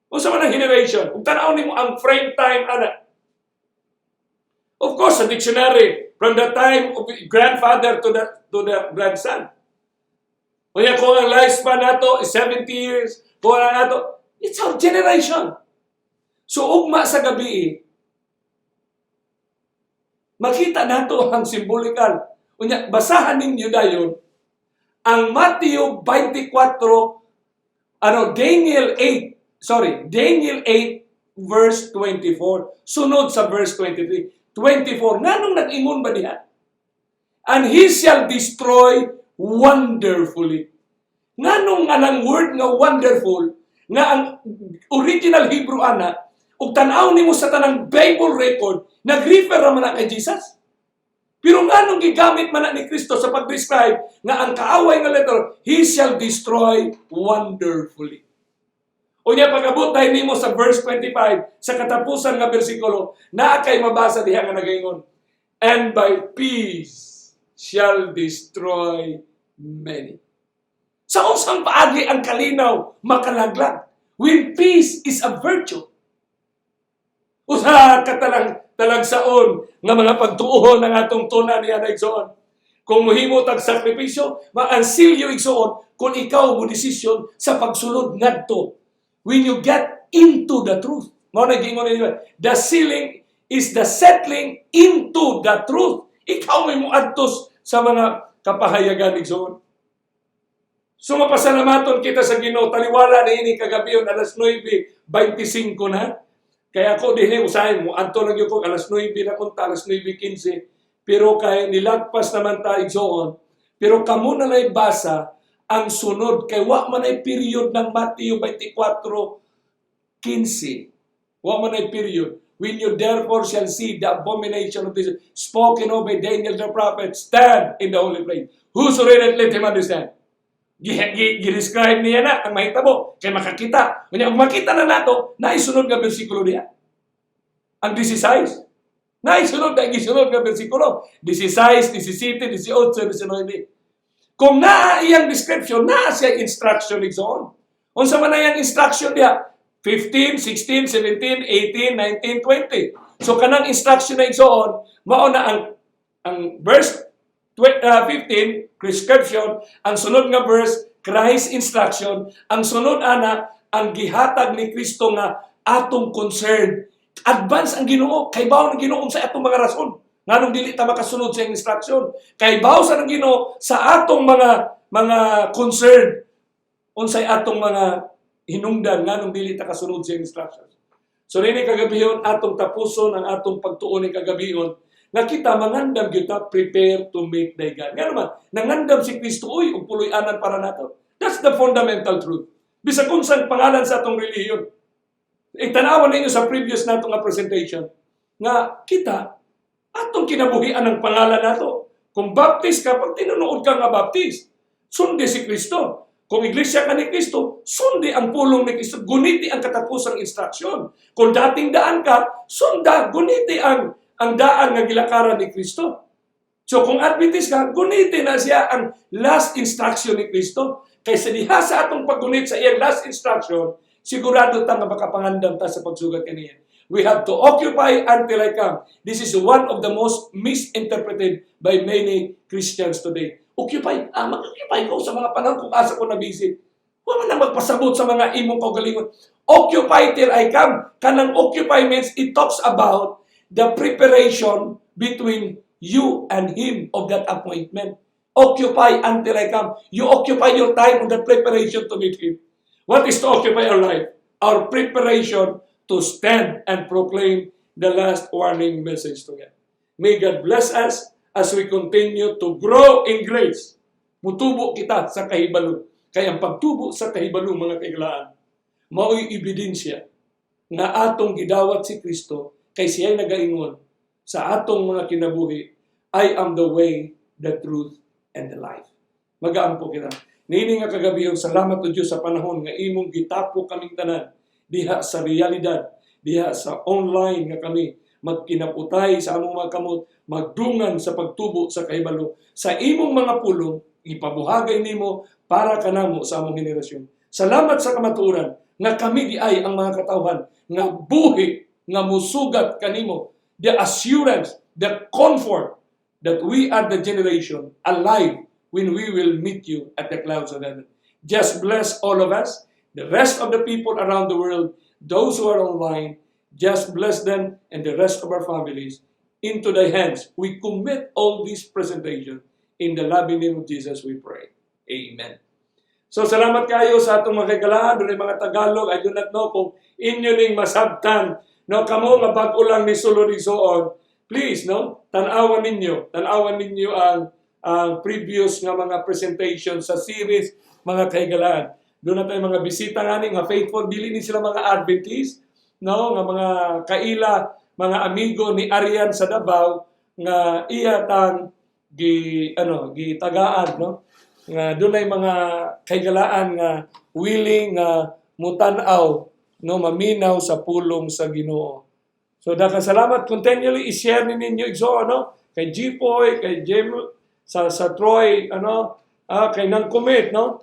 Usa man ang generation? Kung tanaw nimo ang frame time, ana. Of course, sa dictionary, from the time of grandfather to the grandson. Kaya kung ang lifespan nato is 70 years, kung ang nato, it's our generation. So, ugma sa gabi, makita nato ang symbolikal. Unya, basahan ninyo dayon ang Matthew 24, Daniel 8 verse 24. Sunod sa verse 23. 24. Nganong nag-ingon ba diha? And he shall destroy wonderfully. Nganong anang word nga wonderful, nga ang original Hebrew ana, ug tan-aw nimo sa tanang Bible record, nag-refer man kay Jesus. Pero nganong gigamit man ni Kristo sa pag-describe nga ang kaaway nga letter, he shall destroy wonderfully. O niya pag-abot tayo nimo sa verse 25, sa katapusan nga bersikulo, naa kay mabasa diha nga nagaingon, and by peace shall destroy many. Sa unsang paagi ang kalinaw makalaglag, when peace is a virtue. Usa ka talagsaon nga mga pagtuohon ng atong tuna niya na igsoon. Kung muhimo tag sakripisyo, maansilyo igsoon kung ikaw mo desisyon sa pagsulod ngadto. When you get into the truth. The sealing is the settling into the truth. Ikaw may muadtos sa mga kapahayagan igsoon. So mapasalamaton kita sa Ginoo. Taliwala na ini kagabiyon alas 9:25 na. Kaya ako dinhi usahay mo adto lang gyud ko alas 9 na kunta alas 9:15. Pero kay nilagpas naman ta igsoon. Pero kamo na lay basa ang sunod kay wa man ay period ng Matthew 24:15. Wa man ay period. When you therefore shall see the abomination of this spoken of by Daniel the prophet, stand in the holy place. Whoso readeth, let him understand. Gi-describe niya na ang mahitabo kay makakita. Kung makita na nato, naisunod nga bersikulo niya. Ang 16. Naisunod na gisunod nga bersikulo. 16, 17, 18, 19. Kung naa iyang description, naa siya instruction igsoon. Unsa man iyang instruction niya? 15, 16, 17, 18, 19, 20. So kanang instruction na igsoon, mao na ang verse 15, prescription, ang sunod nga verse, Christ instruction, ang sunod ana, ang gihatag ni Kristo nga atong concern. Advance ang Ginoo, kay bawo ng Ginoo sa atong mga rason. Nganong dili ta makasunod sa instruction. Kay bawo sa ng Ginoo sa atong mga concern. Unsay atong mga hinungdan nganong dili ta kasunod sa instruction. So rini kagabiyon atong tapuson ang atong pagtuon ni kagabiyon. Nakita mangandam kita prepare to meet thy God. Nga naman, nangandam si Kristo uy ug puloy-anan para nato. That's the fundamental truth. Bisag kung saan pangalan sa atong relihiyon. Itanawan ninyo sa previous natong nga presentation nga kita atong kinabuhian ang pangalan nato. Kung baptist ka, pag tinunood ka nga baptist, sundi si Kristo. Kung iglesia ka ni Kristo, sundi ang pulong ni Kristo. Guniti ang katapusang instruksyon. Kung dating daan ka, sunda, guniti ang daan nga gilakaran ni Kristo. So kung Adventist ka, guniti na siya ang last instruction ni Kristo. Kaysa diha sa atong paggunit sa iyang last instruction, sigurado ta nga makapangandam ta sa pagsugat kaniya. We have to occupy until I come. This is one of the most misinterpreted by many Christians today. Occupy. Mag-occupy ko sa mga panahon kung asa ko na-visit. Huwag man na magpasabot sa mga imong kaugalingon. Occupy till I come. Kanang occupy means it talks about the preparation between you and Him of that appointment. Occupy until I come. You occupy your time on the preparation to meet Him. What is to occupy our life? Our preparation to stand and proclaim the last warning message to God. May God bless us as we continue to grow in grace. Mutubo kita sa kahibalo. Kaya ang pagtubo sa kahibalo, mga kailaan, mao'y ebidensya nga atong gidawat si Kristo kay siya'y nagaingon sa atong mga kinabuhi, I am the way, the truth, and the life. Magaampo kita. Nini nga kagabi yung salamat o Diyos sa panahon nga imong gitapo kaming tanan diha sa realidad, diha sa online nga kami magkinaputay sa among mga kamot, magdungan sa pagtubo sa kahibalo, sa imong mga pulong, ipabuhagay nimo para kanamo sa among henerasyon. Salamat sa kamatuoran nga kami di ay ang mga katawhan nga buhi nga musugat kanimo, the assurance, the comfort that we are the generation alive when we will meet you at the clouds of heaven. Just bless all of us, the rest of the people around the world, those who are online, just bless them and the rest of our families into thy hands. We commit all this presentation in the loving name of Jesus we pray. Amen. So salamat kayo sa atong mga kagalaan, doon mga Tagalog, I do not know kung inyo ning masabtan, no, kamo nga bag-o lang ni Sulorisoon, please, no, tanawan ninyo ang previous nga mga presentation sa series, mga kaigalaan. Doon na tayo mga bisita nga nga faithful, dili ni sila mga Adventist, no, nga mga kaila, mga amigo ni Arian sa Davao, nga iya tang gitagaan, no, nga doon ay mga kaigalaan nga willing nga mutanaw, no, maminaw sa pulong sa Ginoo. So daghang salamat, continually i-share ninyo igso, no, kay Jipoy, kay Jem, sa Troy, kay nang commit, no,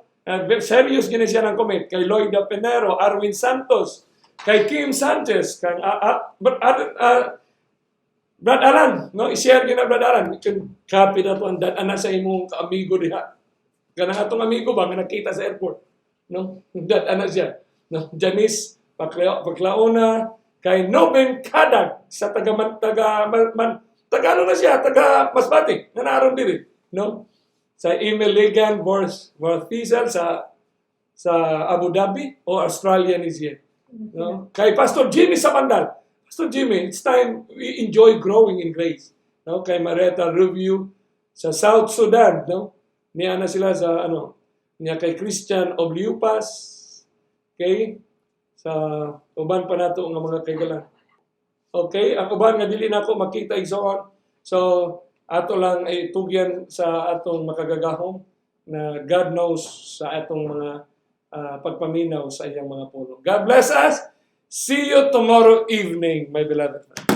serious gini siya nang commit, kay Lloyd Penero, Arwin Santos, kay Kim Sanchez, kay Brad Aran, no, i-share gina Brad Aran, copy na to ang anak sa imong kaamigo diha. Kanang atong amigo ba nga nakita sa airport, no? Dat ana siya, no? Janice Paclaona, kay Noben Kadag sa taga na siya, taga Masbate, nga naroon diri, no? Sa Emil Ligan Vorthisal sa Abu Dhabi o Australia ni siya, no? Kay Pastor Jimmy Sabandal. Pastor Jimmy, it's time we enjoy growing in grace, no? Kay Mareta Review sa South Sudan, no? Niya na sila sa niya kay Christian Obliupas, okay, sa uban pa nato nga mga kaigalan. Okay, ang uban nga dili nako makita igsoon. So ato lang ay tugyan sa atong makagagahom na God knows sa atong mga pagpaminaw sa iyang mga pulong. God bless us. See you tomorrow evening, my beloved friends.